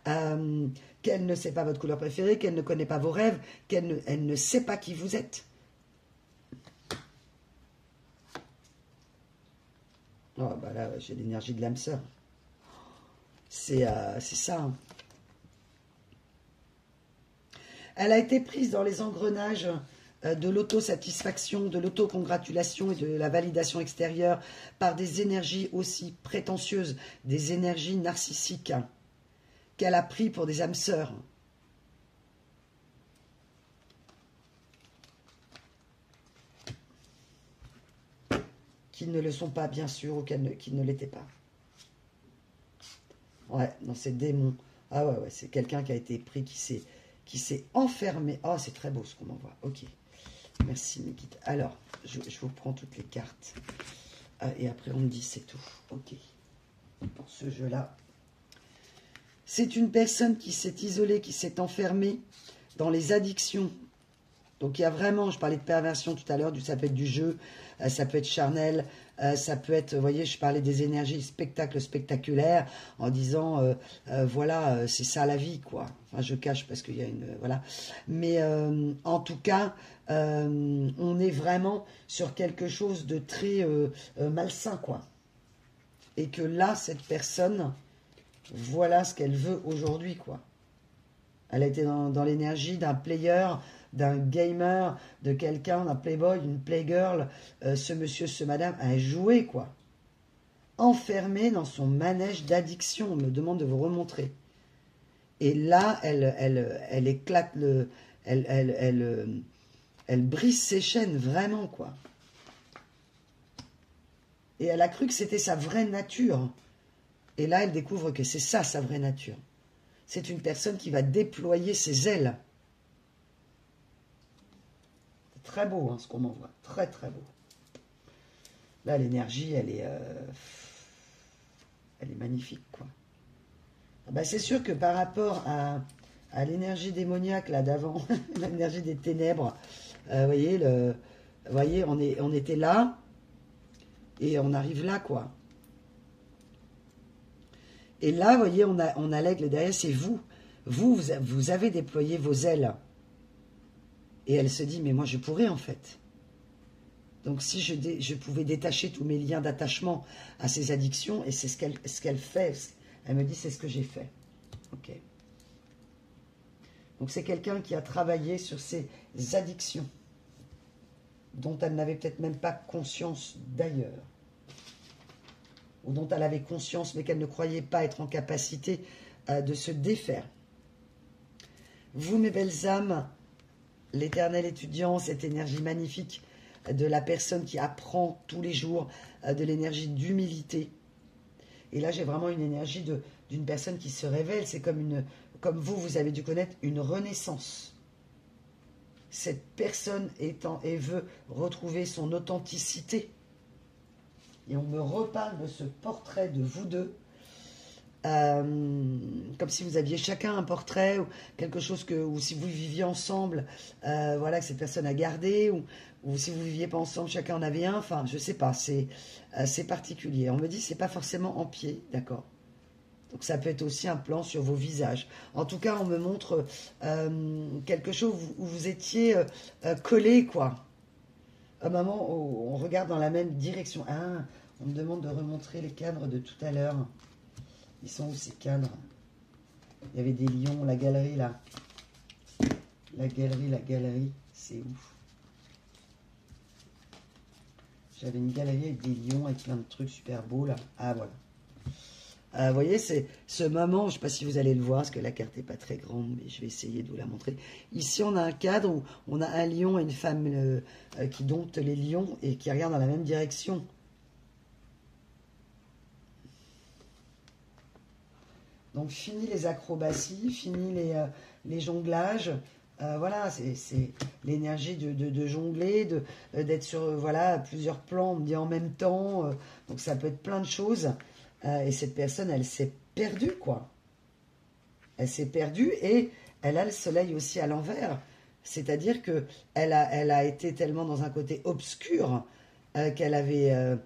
hein. Qu'elle ne sait pas votre couleur préférée, qu'elle ne connaît pas vos rêves, elle ne sait pas qui vous êtes. Oh, bah là, j'ai l'énergie de l'âme sœur. C'est ça, hein. Elle a été prise dans les engrenages de l'autosatisfaction, de l'autocongratulation et de la validation extérieure par des énergies aussi prétentieuses, des énergies narcissiques qu'elle a pris pour des âmes sœurs. Qui ne le sont pas, bien sûr, ou qui ne l'étaient pas. Ouais, dans ces démons. Ah ouais, ouais, c'est quelqu'un qui a été pris, qui s'est enfermé. Oh, c'est très beau ce qu'on m'envoie. Ok. Merci, mes guides. Alors, je vous prends toutes les cartes. Et après, on me dit c'est tout. Ok. Pour ce jeu-là. C'est une personne qui s'est isolée, qui s'est enfermée dans les addictions. Donc, il y a vraiment, je parlais de perversion tout à l'heure, ça peut être du jeu, ça peut être charnel, ça peut être, vous voyez, je parlais des énergies spectacles spectaculaires en disant, voilà, c'est ça la vie, quoi. Enfin, je cache parce qu'il y a une, voilà. Mais en tout cas, on est vraiment sur quelque chose de très malsain, quoi. Et que là, cette personne, voilà ce qu'elle veut aujourd'hui, quoi. Elle a été dans l'énergie d'un player, d'un gamer, de quelqu'un, d'un playboy, d'une playgirl. Ce monsieur, ce madame a joué, quoi. Enfermé dans son manège d'addiction. On me demande de vous remontrer. Et là, elle éclate elle brise ses chaînes, vraiment, quoi. Et elle a cru que c'était sa vraie nature. Et là, elle découvre que c'est ça, sa vraie nature. C'est une personne qui va déployer ses ailes. C'est très beau, hein, ce qu'on m'envoie. Très, très beau. Là, l'énergie, elle est magnifique, quoi. Ah bah, c'est sûr que par rapport à l'énergie démoniaque, là, d'avant, l'énergie des ténèbres, voyez, on était là, et on arrive là, quoi. Et là, vous voyez, on a l'aigle derrière, c'est vous. Vous avez déployé vos ailes. Et elle se dit, mais moi, je pourrais, en fait. Donc, si je pouvais détacher tous mes liens d'attachement à ces addictions, et c'est ce qu'elle fait. Elle me dit, c'est ce que j'ai fait. Ok. Donc, c'est quelqu'un qui a travaillé sur ces addictions, dont elle n'avait peut-être même pas conscience d'ailleurs. Ou dont elle avait conscience, mais qu'elle ne croyait pas être en capacité de se défaire. Vous, mes belles âmes, l'éternel étudiant, cette énergie magnifique de la personne qui apprend tous les jours, de l'énergie d'humilité. Et là, j'ai vraiment une énergie d'une personne qui se révèle. C'est comme vous avez dû connaître, une renaissance. Cette personne veut retrouver son authenticité. Et on me reparle de ce portrait de vous deux, comme si vous aviez chacun un portrait, ou quelque chose ou si vous viviez ensemble, voilà, que cette personne a gardé, ou si vous ne viviez pas ensemble, chacun en avait un, enfin, je ne sais pas, c'est particulier. On me dit, c'est pas forcément en pied, d'accord. Donc ça peut être aussi un plan sur vos visages. En tout cas, on me montre quelque chose où vous étiez collés, quoi. Un moment où on regarde dans la même direction. Ah, on me demande de remontrer les cadres de tout à l'heure. Ils sont où ces cadres? Il y avait des lions, la galerie là. La galerie, c'est où? J'avais une galerie avec des lions, avec plein de trucs super beaux là. Ah voilà. Vous voyez, c'est ce moment, je ne sais pas si vous allez le voir, parce que la carte n'est pas très grande, mais je vais essayer de vous la montrer. Ici, on a un cadre où on a un lion et une femme qui domptent les lions et qui regardent dans la même direction. Donc, fini les acrobaties, fini les jonglages. Voilà, c'est l'énergie de jongler, d'être sur voilà, plusieurs plans, on me dit en même temps. Donc, ça peut être plein de choses. Et cette personne, elle s'est perdue, quoi. Elle s'est perdue et elle a le soleil aussi à l'envers. C'est-à-dire qu'elle a été tellement dans un côté obscur qu'elle avait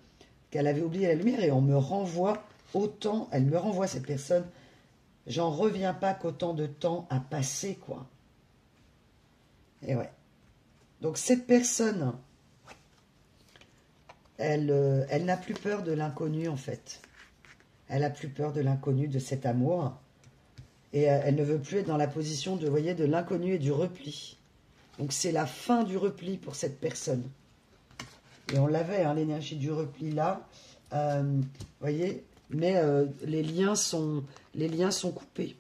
oublié la lumière. Et on me renvoie autant, elle me renvoie cette personne, j'en reviens pas qu'autant de temps a passé, quoi. Et ouais. Donc cette personne, elle n'a plus peur de l'inconnu, en fait. Elle a plus peur de l'inconnu, de cet amour. Et elle ne veut plus être dans la position de, vous voyez, de l'inconnu et du repli. Donc c'est la fin du repli pour cette personne. Et on l'avait, hein, l'énergie du repli là. Vous voyez, mais les liens sont coupés.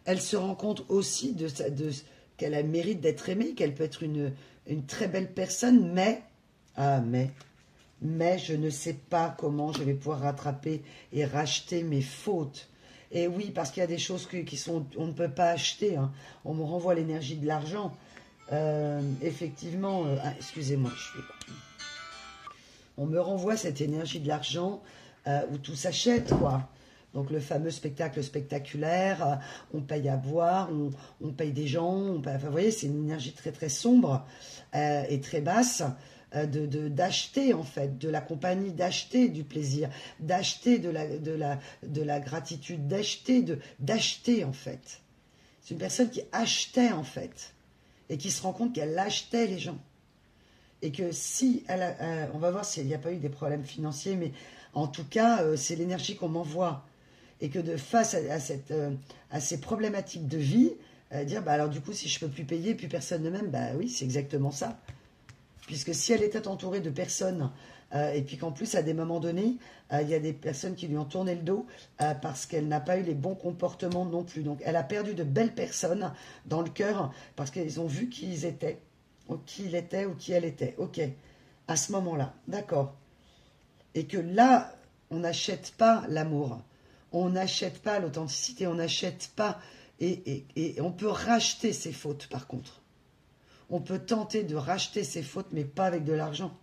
Elle se rend compte aussi qu'elle a le mérite d'être aimée, qu'elle peut être une très belle personne, mais je ne sais pas comment je vais pouvoir rattraper et racheter mes fautes. Et oui, parce qu'il y a des choses on ne peut pas acheter. Hein. On me renvoie l'énergie de l'argent. Effectivement, excusez-moi, on me renvoie cette énergie de l'argent où tout s'achète, quoi. Donc le fameux spectacle spectaculaire, on paye à boire, on paye des gens, enfin, vous voyez, c'est une énergie très très sombre et très basse d'acheter en fait, de la compagnie, d'acheter du plaisir, d'acheter de la gratitude, d'acheter en fait. C'est une personne qui achetait en fait et qui se rend compte qu'elle achetait les gens. Et que si on va voir s'il n'y a pas eu des problèmes financiers, mais en tout cas, c'est l'énergie qu'on m'envoie. Et que de face à ces problématiques de vie, dire, bah alors du coup, si je ne peux plus payer, plus personne ne m'aime, bah oui, c'est exactement ça. Puisque si elle était entourée de personnes, et puis qu'en plus, à des moments donnés, il y a des personnes qui lui ont tourné le dos parce qu'elle n'a pas eu les bons comportements non plus. Donc, elle a perdu de belles personnes dans le cœur parce qu'ils ont vu qui ils étaient, ou qui il était ou qui elle était. Ok, à ce moment-là, d'accord. Et que là, on n'achète pas l'amour, on n'achète pas l'authenticité, on n'achète pas... Et on peut racheter ses fautes, par contre. On peut tenter de racheter ses fautes, mais pas avec de l'argent.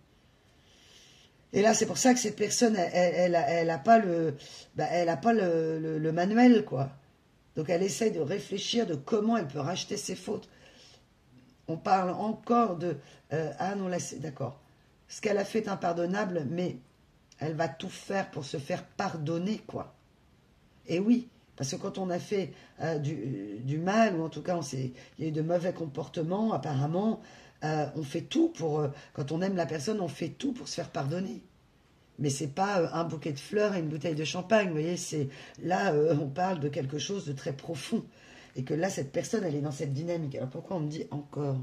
Et là, c'est pour ça que cette personne, elle a pas le manuel, quoi. Donc, elle essaye de réfléchir de comment elle peut racheter ses fautes. On parle encore de... ah non, là, c'est d'accord. Ce qu'elle a fait est impardonnable, mais elle va tout faire pour se faire pardonner, quoi. Et oui, parce que quand on a fait du mal, ou en tout cas, il y a eu de mauvais comportements, apparemment, on fait tout pour... quand on aime la personne, on fait tout pour se faire pardonner. Mais c'est pas un bouquet de fleurs et une bouteille de champagne, vous voyez, là, on parle de quelque chose de très profond. Et que là, cette personne, elle est dans cette dynamique. Alors pourquoi on me dit encore?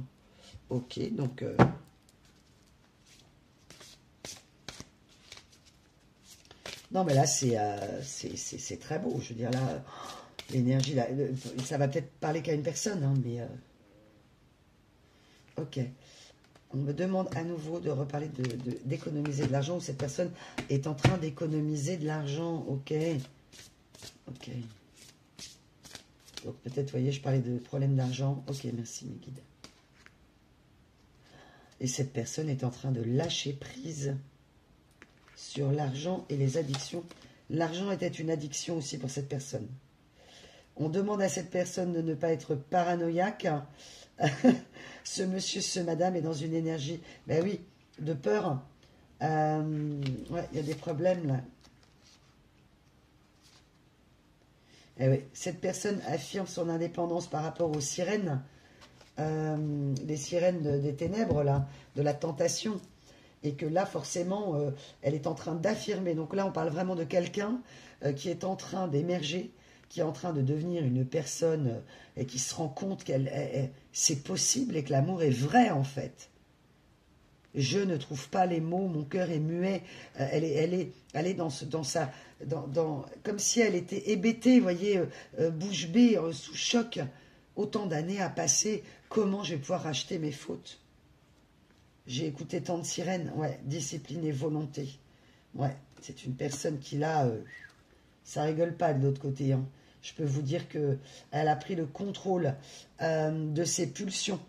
Ok, donc... non, mais là, c'est très beau. Je veux dire, là, l'énergie, là, ça va peut-être parler qu'à une personne, hein, mais... ok. On me demande à nouveau de reparler d'économiser de l'argent, où cette personne est en train d'économiser de l'argent. Ok. Ok. Donc peut-être, vous voyez, je parlais de problème d'argent. Ok, merci mes guides. Et cette personne est en train de lâcher prise sur l'argent et les addictions. L'argent était une addiction aussi pour cette personne. On demande à cette personne de ne pas être paranoïaque. Ce monsieur, ce madame est dans une énergie, ben oui, de peur. Ouais, il y a des problèmes là. Et oui, cette personne affirme son indépendance par rapport aux sirènes, les sirènes des ténèbres là, de la tentation. Et que là, forcément, elle est en train d'affirmer. Donc là, on parle vraiment de quelqu'un qui est en train d'émerger, qui est en train de devenir une personne et qui se rend compte c'est possible et que l'amour est vrai, en fait. Je ne trouve pas les mots, mon cœur est muet. Elle est comme si elle était hébétée, vous voyez, bouche bée, sous choc. Autant d'années à passer, comment je vais pouvoir racheter mes fautes? J'ai écouté tant de sirènes, ouais, discipline et volonté. Ouais, c'est une personne qui là, ça rigole pas de l'autre côté. Hein. Je peux vous dire qu'elle a pris le contrôle de ses pulsions.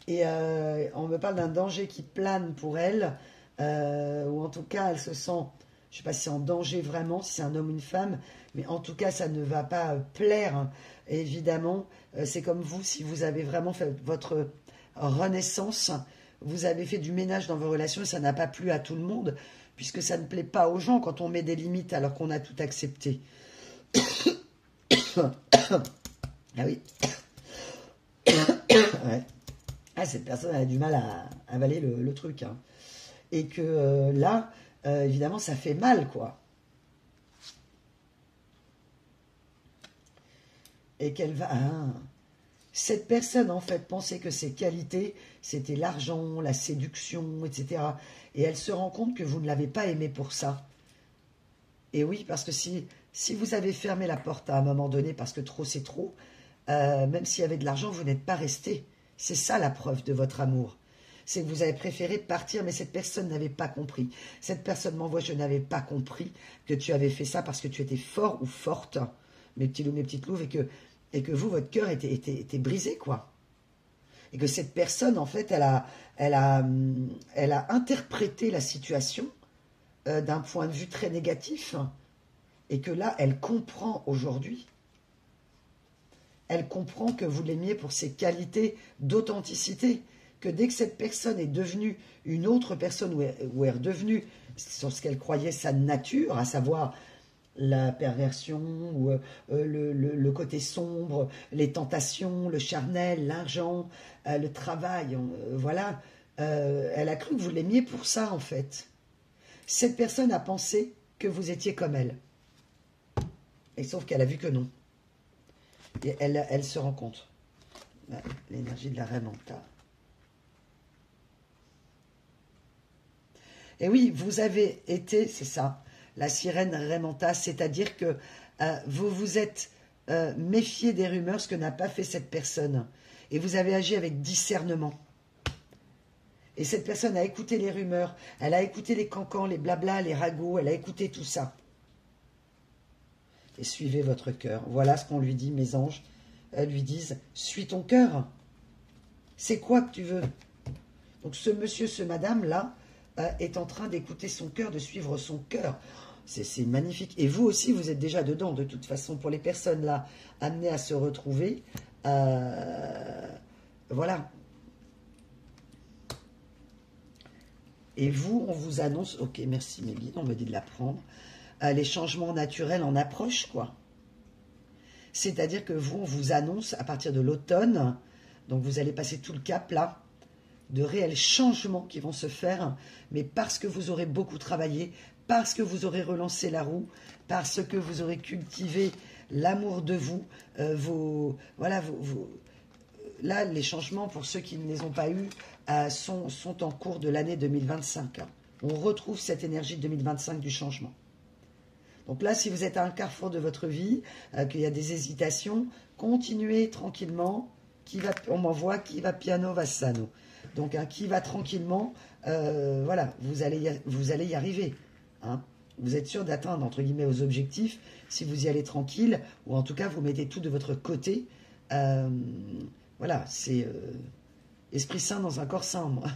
Et on me parle d'un danger qui plane pour elle, ou en tout cas, elle se sent, je ne sais pas si c'est en danger vraiment, si c'est un homme ou une femme, mais en tout cas, ça ne va pas plaire. Hein. Et évidemment, c'est comme vous, si vous avez vraiment fait votre renaissance, vous avez fait du ménage dans vos relations et ça n'a pas plu à tout le monde, puisque ça ne plaît pas aux gens quand on met des limites alors qu'on a tout accepté. Ah oui. Ouais. Ah, cette personne a du mal à avaler le truc. Hein. Et que là, évidemment, ça fait mal, quoi. et qu'elle va... Ah, cette personne, en fait, pensait que ses qualités, c'était l'argent, la séduction, etc. Et elle se rend compte que vous ne l'avez pas aimé pour ça. Et oui, parce que si vous avez fermé la porte à un moment donné, parce que trop c'est trop, même s'il y avait de l'argent, vous n'êtes pas resté. C'est ça la preuve de votre amour. C'est que vous avez préféré partir, mais cette personne n'avait pas compris. Cette personne m'envoie, je n'avais pas compris que tu avais fait ça parce que tu étais fort ou forte, mes petits loups, mes petites louves, et que vous, votre cœur était brisé, quoi. Et que cette personne, en fait, elle a interprété la situation d'un point de vue très négatif, et que là, elle comprend aujourd'hui. Elle comprend que vous l'aimiez pour ses qualités d'authenticité, que dès que cette personne est devenue une autre personne, ou est redevenue sur ce qu'elle croyait sa nature, à savoir la perversion, ou le côté sombre, les tentations, le charnel, l'argent, le travail, voilà, elle a cru que vous l'aimiez pour ça, en fait. Cette personne a pensé que vous étiez comme elle. Et sauf qu'elle a vu que non. Et elle se rend compte. L'énergie de la reine Manta. Et oui, vous avez été, c'est ça, la sirène Remanta, c'est-à-dire que vous vous êtes méfié des rumeurs, ce que n'a pas fait cette personne. Et vous avez agi avec discernement. Et cette personne a écouté les rumeurs, elle a écouté les cancans, les blablas, les ragots, elle a écouté tout ça. Et suivez votre cœur. Voilà ce qu'on lui dit, mes anges. Elles lui disent, suis ton cœur. C'est quoi que tu veux? Donc ce monsieur, ce madame-là, est en train d'écouter son cœur, de suivre son cœur. C'est magnifique. Et vous aussi, vous êtes déjà dedans, de toute façon. Pour les personnes là, amenées à se retrouver, voilà. Et vous, on vous annonce, ok, merci mes guides, on me dit de la prendre, les changements naturels en approche, quoi. C'est-à-dire que vous, on vous annonce, à partir de l'automne, donc vous allez passer tout le cap là, de réels changements qui vont se faire, mais parce que vous aurez beaucoup travaillé, parce que vous aurez relancé la roue, parce que vous aurez cultivé l'amour de vous, là, les changements, pour ceux qui ne les ont pas eus, sont en cours de l'année 2025. On retrouve cette énergie de 2025 du changement. Donc là, si vous êtes à un carrefour de votre vie, qu'il y a des hésitations, continuez tranquillement. On m'envoie qui va piano va sano. Donc qui va tranquillement, voilà, vous allez y arriver. Hein. Vous êtes sûr d'atteindre, entre guillemets, vos objectifs si vous y allez tranquille, ou en tout cas, vous mettez tout de votre côté. Voilà, c'est Esprit Saint dans un corps saint, moi.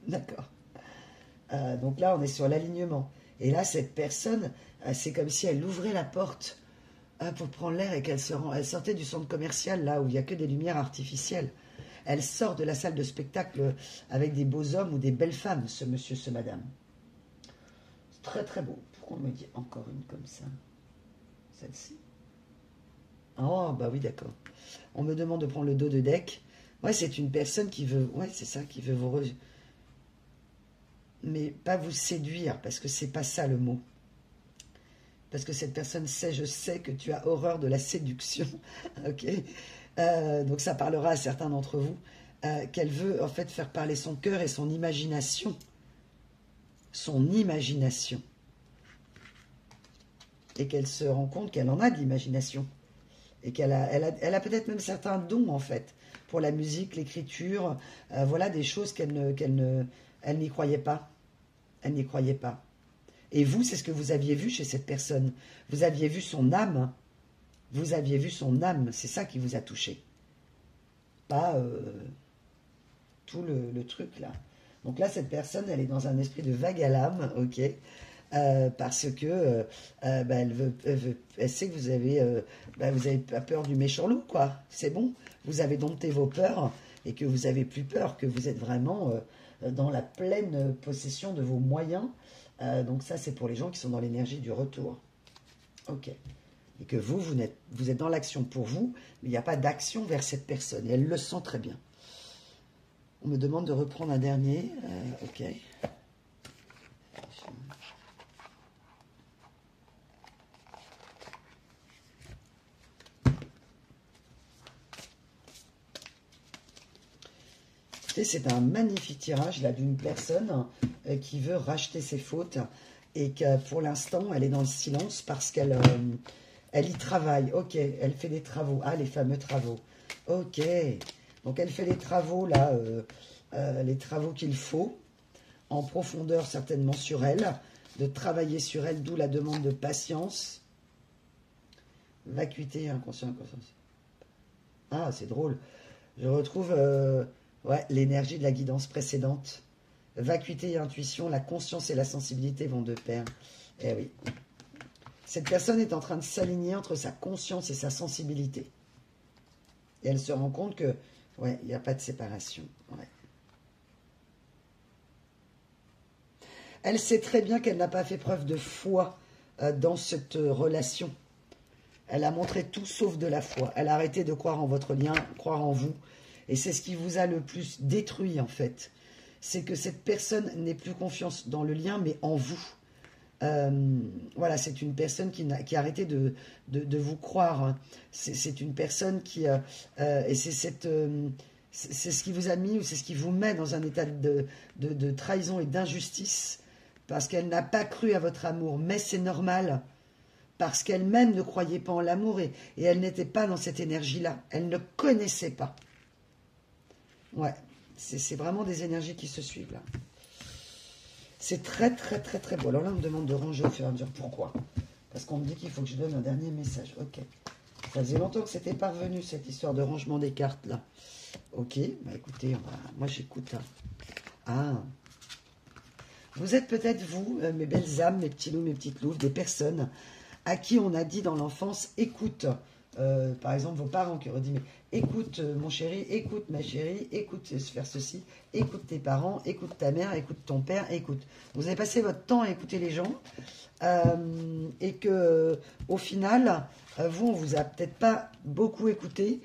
D'accord. Donc là, on est sur l'alignement. Et là, cette personne, c'est comme si elle ouvrait la porte pour prendre l'air et elle sortait du centre commercial, là où il n'y a que des lumières artificielles. Elle sort de la salle de spectacle avec des beaux hommes ou des belles femmes, ce monsieur, ce madame. C'est très très beau. Pourquoi on me dit encore une comme ça? Celle-ci? Oh, bah oui, d'accord. On me demande de prendre le dos de deck. Ouais, c'est une personne qui veut... Ouais, c'est ça, qui veut vous... Mais pas vous séduire, parce que c'est pas ça le mot. Parce que cette personne sait, je sais que tu as horreur de la séduction. Ok. Donc ça parlera à certains d'entre vous. Qu'elle veut en fait faire parler son cœur et son imagination. Son imagination. Et qu'elle se rend compte qu'elle en a de l'imagination. Et qu'elle a peut-être même certains dons en fait. Pour la musique, l'écriture. Voilà des choses elle n'y croyait pas. Elle n'y croyait pas. Et vous, c'est ce que vous aviez vu chez cette personne. Vous aviez vu son âme. Vous aviez vu son âme. C'est ça qui vous a touché. Pas tout le truc là. Donc là, cette personne, elle est dans un esprit de vague à l'âme, ok, parce que elle sait que vous avez pas peur du méchant loup, quoi. C'est bon. Vous avez dompté vos peurs et que vous avez plus peur, que vous êtes vraiment dans la pleine possession de vos moyens. Donc ça, c'est pour les gens qui sont dans l'énergie du retour. Ok. Et que vous êtes dans l'action pour vous, mais il n'y a pas d'action vers cette personne. Et elle le sent très bien. On me demande de reprendre un dernier. Ok. écoutez, c'est un magnifique tirage là d'une personne qui veut racheter ses fautes et que pour l'instant, elle est dans le silence parce qu'elle elle y travaille. Ok, elle fait des travaux. Ah, les fameux travaux. Ok, donc elle fait les travaux là, les travaux qu'il faut, en profondeur certainement sur elle, de travailler sur elle, d'où la demande de patience. Vacuité, inconscient, inconscience. Ah, c'est drôle. Je retrouve ouais, l'énergie de la guidance précédente. Vacuité et intuition, la conscience et la sensibilité vont de pair. Eh oui. Cette personne est en train de s'aligner entre sa conscience et sa sensibilité. Et elle se rend compte que, ouais, il n'y a pas de séparation. Ouais. Elle sait très bien qu'elle n'a pas fait preuve de foi dans cette relation. Elle a montré tout sauf de la foi. Elle a arrêté de croire en votre lien, croire en vous. Et c'est ce qui vous a le plus détruit, en fait. C'est que cette personne n'ait plus confiance dans le lien, mais en vous. Voilà, c'est une personne qui a arrêté de vous croire. C'est une personne qui... et c'est ce qui vous a mis, ou c'est ce qui vous met dans un état de trahison et d'injustice, parce qu'elle n'a pas cru à votre amour. Mais c'est normal, parce qu'elle-même ne croyait pas en l'amour, et elle n'était pas dans cette énergie-là. Elle ne connaissait pas. Ouais, c'est vraiment des énergies qui se suivent, là. C'est très, très, très, très beau. Alors là, on me demande de ranger au fur et à mesure. Pourquoi? Parce qu'on me dit qu'il faut que je donne un dernier message. Ok. Ça faisait longtemps que c'était parvenu, cette histoire de rangement des cartes, là. Ok. Bah écoutez, moi, j'écoute. Ah. Vous êtes peut-être, vous, mes belles âmes, mes petits loups, mes petites louves, des personnes à qui on a dit dans l'enfance, écoute, par exemple, vos parents qui auraient dit, mais écoute mon chéri, écoute ma chérie, écoute faire ceci, écoute tes parents, écoute ta mère, écoute ton père, écoute. Vous avez passé votre temps à écouter les gens et que au final, vous, on vous a peut-être pas beaucoup écouté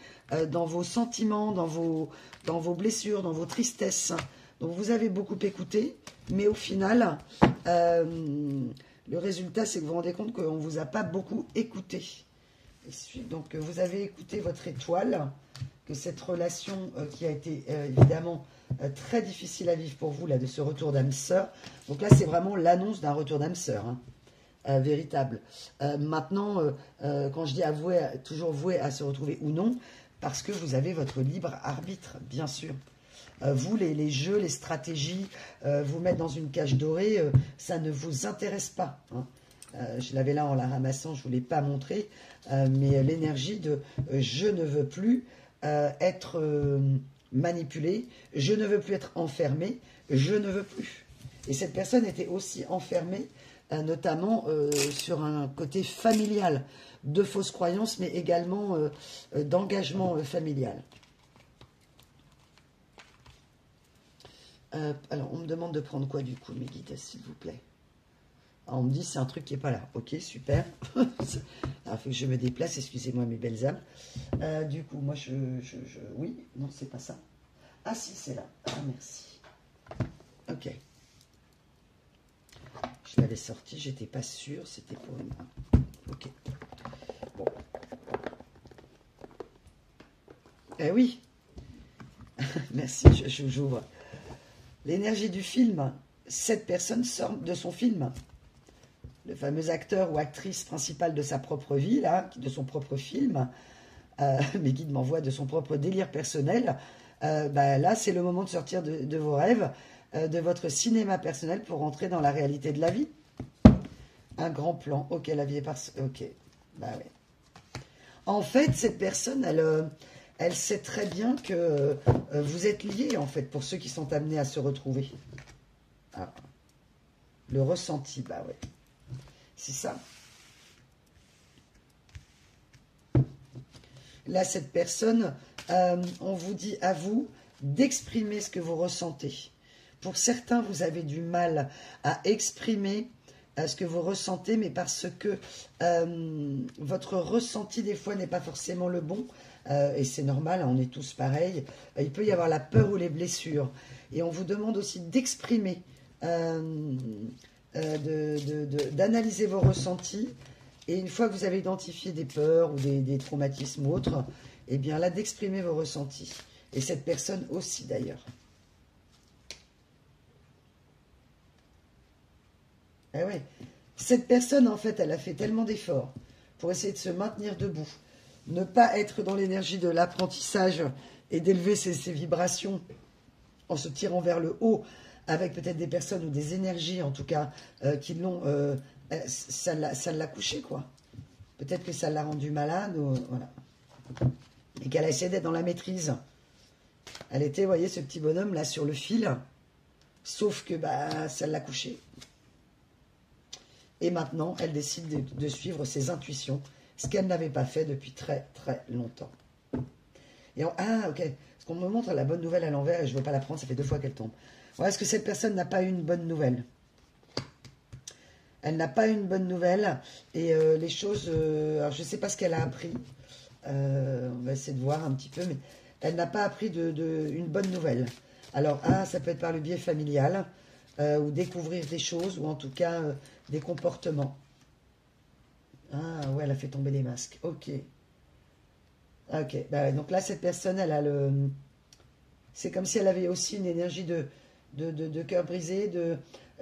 dans vos sentiments, dans vos blessures, dans vos tristesses. Donc vous avez beaucoup écouté, mais au final, le résultat, c'est que vous vous rendez compte qu'on ne vous a pas beaucoup écouté. Donc vous avez écouté votre étoile, que cette relation qui a été évidemment très difficile à vivre pour vous, là, de ce retour d'âme sœur. Donc là, c'est vraiment l'annonce d'un retour d'âme sœur, hein, véritable. Maintenant, quand je dis avoué, toujours voué à se retrouver ou non, parce que vous avez votre libre arbitre, bien sûr. Vous, les jeux, les stratégies, vous mettre dans une cage dorée, ça ne vous intéresse pas, hein. Je l'avais là en la ramassant, je ne vous l'ai pas montré, mais l'énergie de je ne veux plus être manipulé, je ne veux plus être enfermé, je ne veux plus. Et cette personne était aussi enfermée, notamment sur un côté familial, de fausses croyances, mais également d'engagement familial. Alors, on me demande de prendre quoi du coup, mes guides, s'il vous plaît? Alors, on me dit c'est un truc qui n'est pas là. Ok, super. Alors, il faut que je me déplace, excusez-moi mes belles âmes. Du coup, moi, oui, non, c'est pas ça. Ah si, c'est là. Ah, merci. Ok. Je l'avais sorti, j'étais pas sûre, c'était pour une... Ok. Bon. Eh oui. Merci, j'ouvre. L'énergie du film, cette personne sort de son film. Le fameux acteur ou actrice principale de sa propre vie, là, de son propre film, mes guides m'envoient de son propre délire personnel. Là, c'est le moment de sortir de vos rêves, de votre cinéma personnel pour rentrer dans la réalité de la vie. Un grand plan. Ok, la vie est par... Ok, bah ouais. En fait, cette personne, elle sait très bien que vous êtes liés, en fait, pour ceux qui sont amenés à se retrouver. Ah. Le ressenti, bah ouais. C'est ça. Là, cette personne, on vous dit à vous d'exprimer ce que vous ressentez. Pour certains, vous avez du mal à exprimer ce que vous ressentez, mais parce que votre ressenti, des fois, n'est pas forcément le bon. Et c'est normal, on est tous pareils. Il peut y avoir la peur ou les blessures. Et on vous demande aussi d'exprimer, d'analyser vos ressentis. Et une fois que vous avez identifié des peurs ou des traumatismes ou autres, eh bien là, d'exprimer vos ressentis. Et cette personne aussi, d'ailleurs. Eh oui. Cette personne, en fait, elle a fait tellement d'efforts pour essayer de se maintenir debout, ne pas être dans l'énergie de l'apprentissage et d'élever ses vibrations en se tirant vers le haut, avec peut-être des personnes ou des énergies, en tout cas, qui l'ont... ça l'a couché, quoi. Peut-être que ça l'a rendu malade, ou, voilà. Et qu'elle a essayé d'être dans la maîtrise. Elle était, vous voyez, ce petit bonhomme, là, sur le fil, sauf que bah, ça l'a couché. Et maintenant, elle décide de suivre ses intuitions, ce qu'elle n'avait pas fait depuis très, très longtemps. Et ah, ok. Parce qu'on me montre la bonne nouvelle à l'envers et je ne veux pas la prendre, ça fait 2 fois qu'elle tombe. Voilà, est-ce que cette personne n'a pas eu une bonne nouvelle? Elle n'a pas eu une bonne nouvelle. Et les choses... alors, je ne sais pas ce qu'elle a appris. On va essayer de voir un petit peu. Mais elle n'a pas appris une bonne nouvelle. Alors, ça peut être par le biais familial, ou découvrir des choses, ou en tout cas, des comportements. Ah, ouais, elle a fait tomber les masques. Ok. Ok. Bah, donc là, cette personne, elle a le... C'est comme si elle avait aussi une énergie de cœur brisé,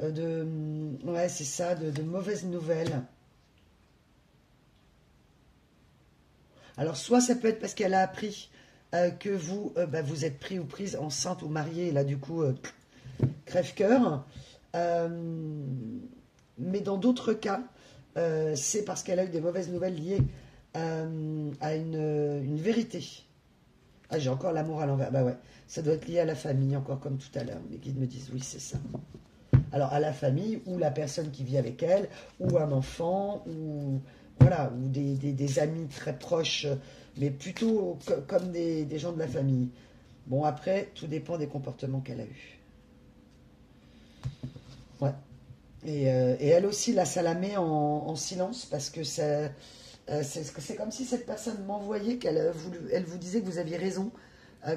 ouais, c'est ça, de mauvaises nouvelles. Alors, soit ça peut être parce qu'elle a appris que vous, vous êtes pris ou prise enceinte ou mariée, et là, du coup, crève-cœur. Mais dans d'autres cas, c'est parce qu'elle a eu des mauvaises nouvelles liées à une vérité. Ah, j'ai encore l'amour à l'envers. Bah ouais, ça doit être lié à la famille, encore comme tout à l'heure. Les guides me disent oui, c'est ça. Alors, à la famille, ou la personne qui vit avec elle, ou un enfant, ou voilà, ou des amis très proches, mais plutôt comme des gens de la famille. Bon, après, tout dépend des comportements qu'elle a eus. Ouais. Et elle aussi, là, ça la met en silence, parce que c'est comme si cette personne m'envoyait, elle vous disait que vous aviez raison,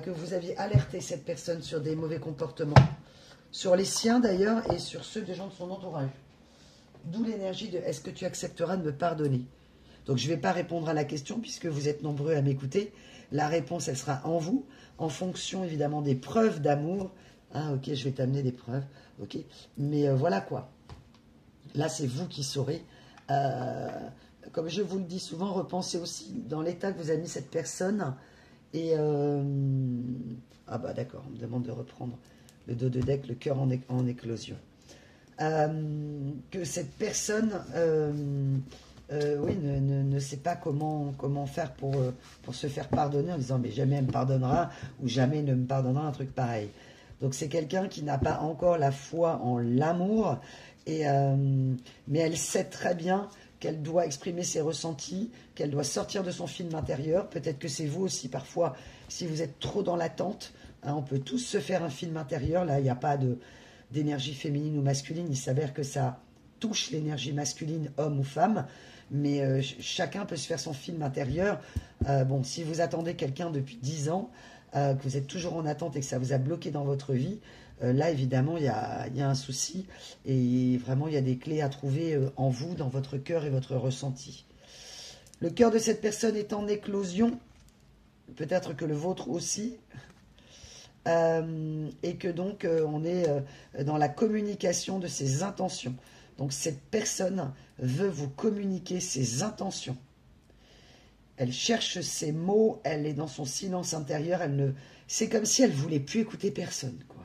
que vous aviez alerté cette personne sur des mauvais comportements. Sur les siens d'ailleurs et sur ceux des gens de son entourage. D'où l'énergie de est-ce que tu accepteras de me pardonner? Donc je ne vais pas répondre à la question puisque vous êtes nombreux à m'écouter. La réponse, elle sera en vous, en fonction évidemment des preuves d'amour. Ah ok, je vais t'amener des preuves. Ok, mais voilà quoi. Là, c'est vous qui saurez. Comme je vous le dis souvent, repensez aussi dans l'état que vous a mis cette personne. Et ah bah d'accord, on me demande de reprendre le dos de deck, le cœur en éclosion. Que cette personne, oui, ne sait pas comment faire pour se faire pardonner en disant mais jamais elle me pardonnera ou jamais elle ne me pardonnera, un truc pareil. Donc c'est quelqu'un qui n'a pas encore la foi en l'amour, mais elle sait très bien qu'elle doit exprimer ses ressentis, qu'elle doit sortir de son film intérieur. Peut-être que c'est vous aussi parfois, si vous êtes trop dans l'attente, hein, on peut tous se faire un film intérieur. Là, il n'y a pas d'énergie féminine ou masculine. Il s'avère que ça touche l'énergie masculine, homme ou femme, mais chacun peut se faire son film intérieur. Bon, si vous attendez quelqu'un depuis 10 ans, que vous êtes toujours en attente et que ça vous a bloqué dans votre vie, là, évidemment, il y a un souci et vraiment, il y a des clés à trouver en vous, dans votre cœur et votre ressenti. Le cœur de cette personne est en éclosion, peut-être que le vôtre aussi, et que donc on est dans la communication de ses intentions. Donc cette personne veut vous communiquer ses intentions. Elle cherche ses mots, elle est dans son silence intérieur, c'est comme si elle ne voulait plus écouter personne, quoi.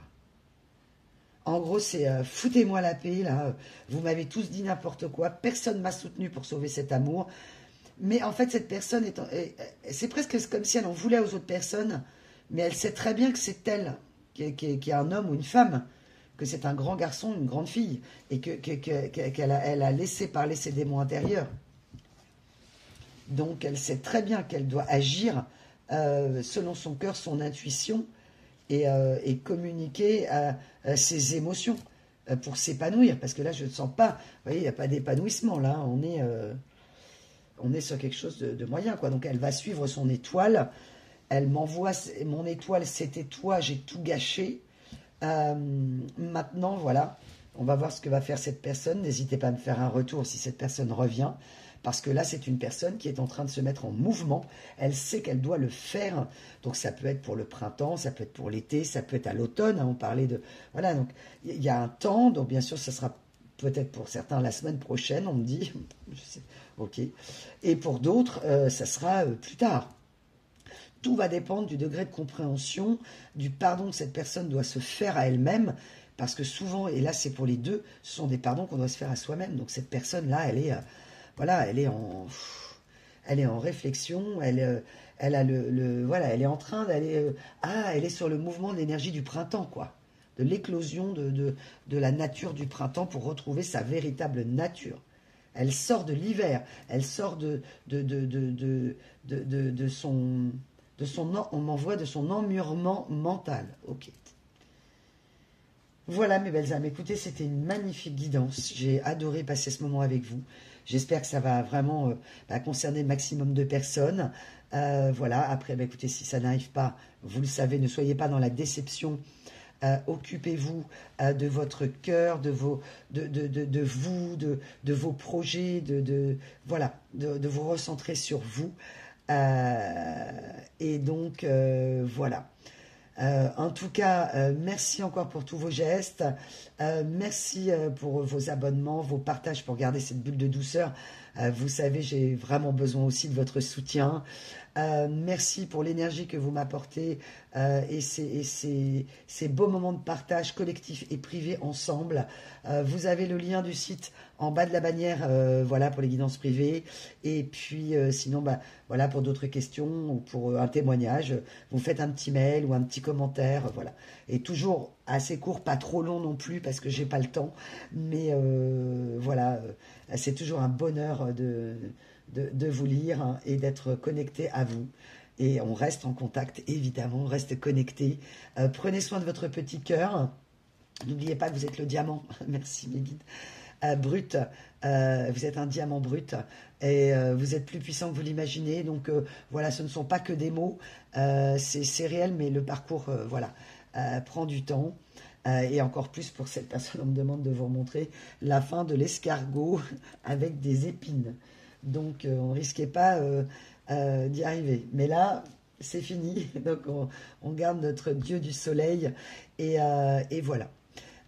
En gros, c'est foutez-moi la paix, là, vous m'avez tous dit n'importe quoi, personne ne m'a soutenu pour sauver cet amour. Mais en fait, cette personne, c'est presque comme si elle en voulait aux autres personnes, mais elle sait très bien que c'est elle qui est un homme ou une femme, que c'est un grand garçon, une grande fille, et qu'elle a laissé parler ses démons intérieurs. Donc, elle sait très bien qu'elle doit agir selon son cœur, son intuition, et communiquer ses émotions pour s'épanouir. Parce que là, je ne sens pas, vous voyez, il n'y a pas d'épanouissement, là, on est sur quelque chose de moyen, quoi. Donc, elle va suivre son étoile. Elle m'envoie, mon étoile, c'était toi, j'ai tout gâché. Maintenant, voilà, on va voir ce que va faire cette personne. N'hésitez pas à me faire un retour si cette personne revient. Parce que là, c'est une personne qui est en train de se mettre en mouvement. Elle sait qu'elle doit le faire. Donc, ça peut être pour le printemps, ça peut être pour l'été, ça peut être à l'automne. Hein, on parlait de... Voilà, donc il y a un temps. Donc, bien sûr, ça sera peut-être pour certains la semaine prochaine, on me dit, je sais, ok, et pour d'autres, ça sera plus tard. Tout va dépendre du degré de compréhension, du pardon que cette personne doit se faire à elle-même, parce que souvent, et là c'est pour les deux, ce sont des pardons qu'on doit se faire à soi-même. Donc cette personne-là, elle est, voilà, elle est en réflexion, elle a voilà, elle est en train d'aller, elle est sur le mouvement de l'énergie du printemps, quoi, de l'éclosion de la nature du printemps pour retrouver sa véritable nature. Elle sort de l'hiver, elle sort de son on m'envoie de son emmurement mental. Ok. Voilà mes belles âmes, écoutez, c'était une magnifique guidance. J'ai adoré passer ce moment avec vous. J'espère que ça va vraiment concerner le maximum de personnes. Voilà, après, écoutez, si ça n'arrive pas, vous le savez, ne soyez pas dans la déception. Occupez-vous de votre cœur, de vos, de vos projets, voilà, de vous recentrer sur vous. Et donc, voilà. En tout cas, merci encore pour tous vos gestes. Merci pour vos abonnements, vos partages pour garder cette bulle de douceur. Vous savez, j'ai vraiment besoin aussi de votre soutien. Merci pour l'énergie que vous m'apportez et ces beaux moments de partage collectif et privé ensemble. Vous avez le lien du site en bas de la bannière, voilà, pour les guidances privées. Et puis, sinon, voilà, pour d'autres questions ou pour un témoignage, vous faites un petit mail ou un petit commentaire, voilà. Et toujours assez court, pas trop long non plus, parce que j'ai pas le temps. Mais voilà, c'est toujours un bonheur de vous lire hein, et d'être connecté à vous. Et on reste en contact, évidemment, on reste connecté. Prenez soin de votre petit cœur. N'oubliez pas que vous êtes le diamant. Merci mes guides. Brut, vous êtes un diamant brut et vous êtes plus puissant que vous l'imaginez. Donc voilà, ce ne sont pas que des mots, c'est réel, mais le parcours voilà, prend du temps. Et encore plus pour cette personne, on me demande de vous remontrer la fin de l'escargot avec des épines. Donc on ne risquait pas d'y arriver. Mais là, c'est fini. Donc on garde notre dieu du soleil et voilà.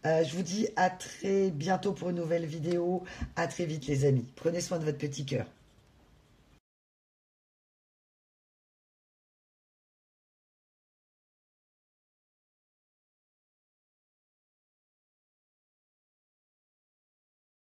Je vous dis à très bientôt pour une nouvelle vidéo. À très vite les amis. Prenez soin de votre petit cœur.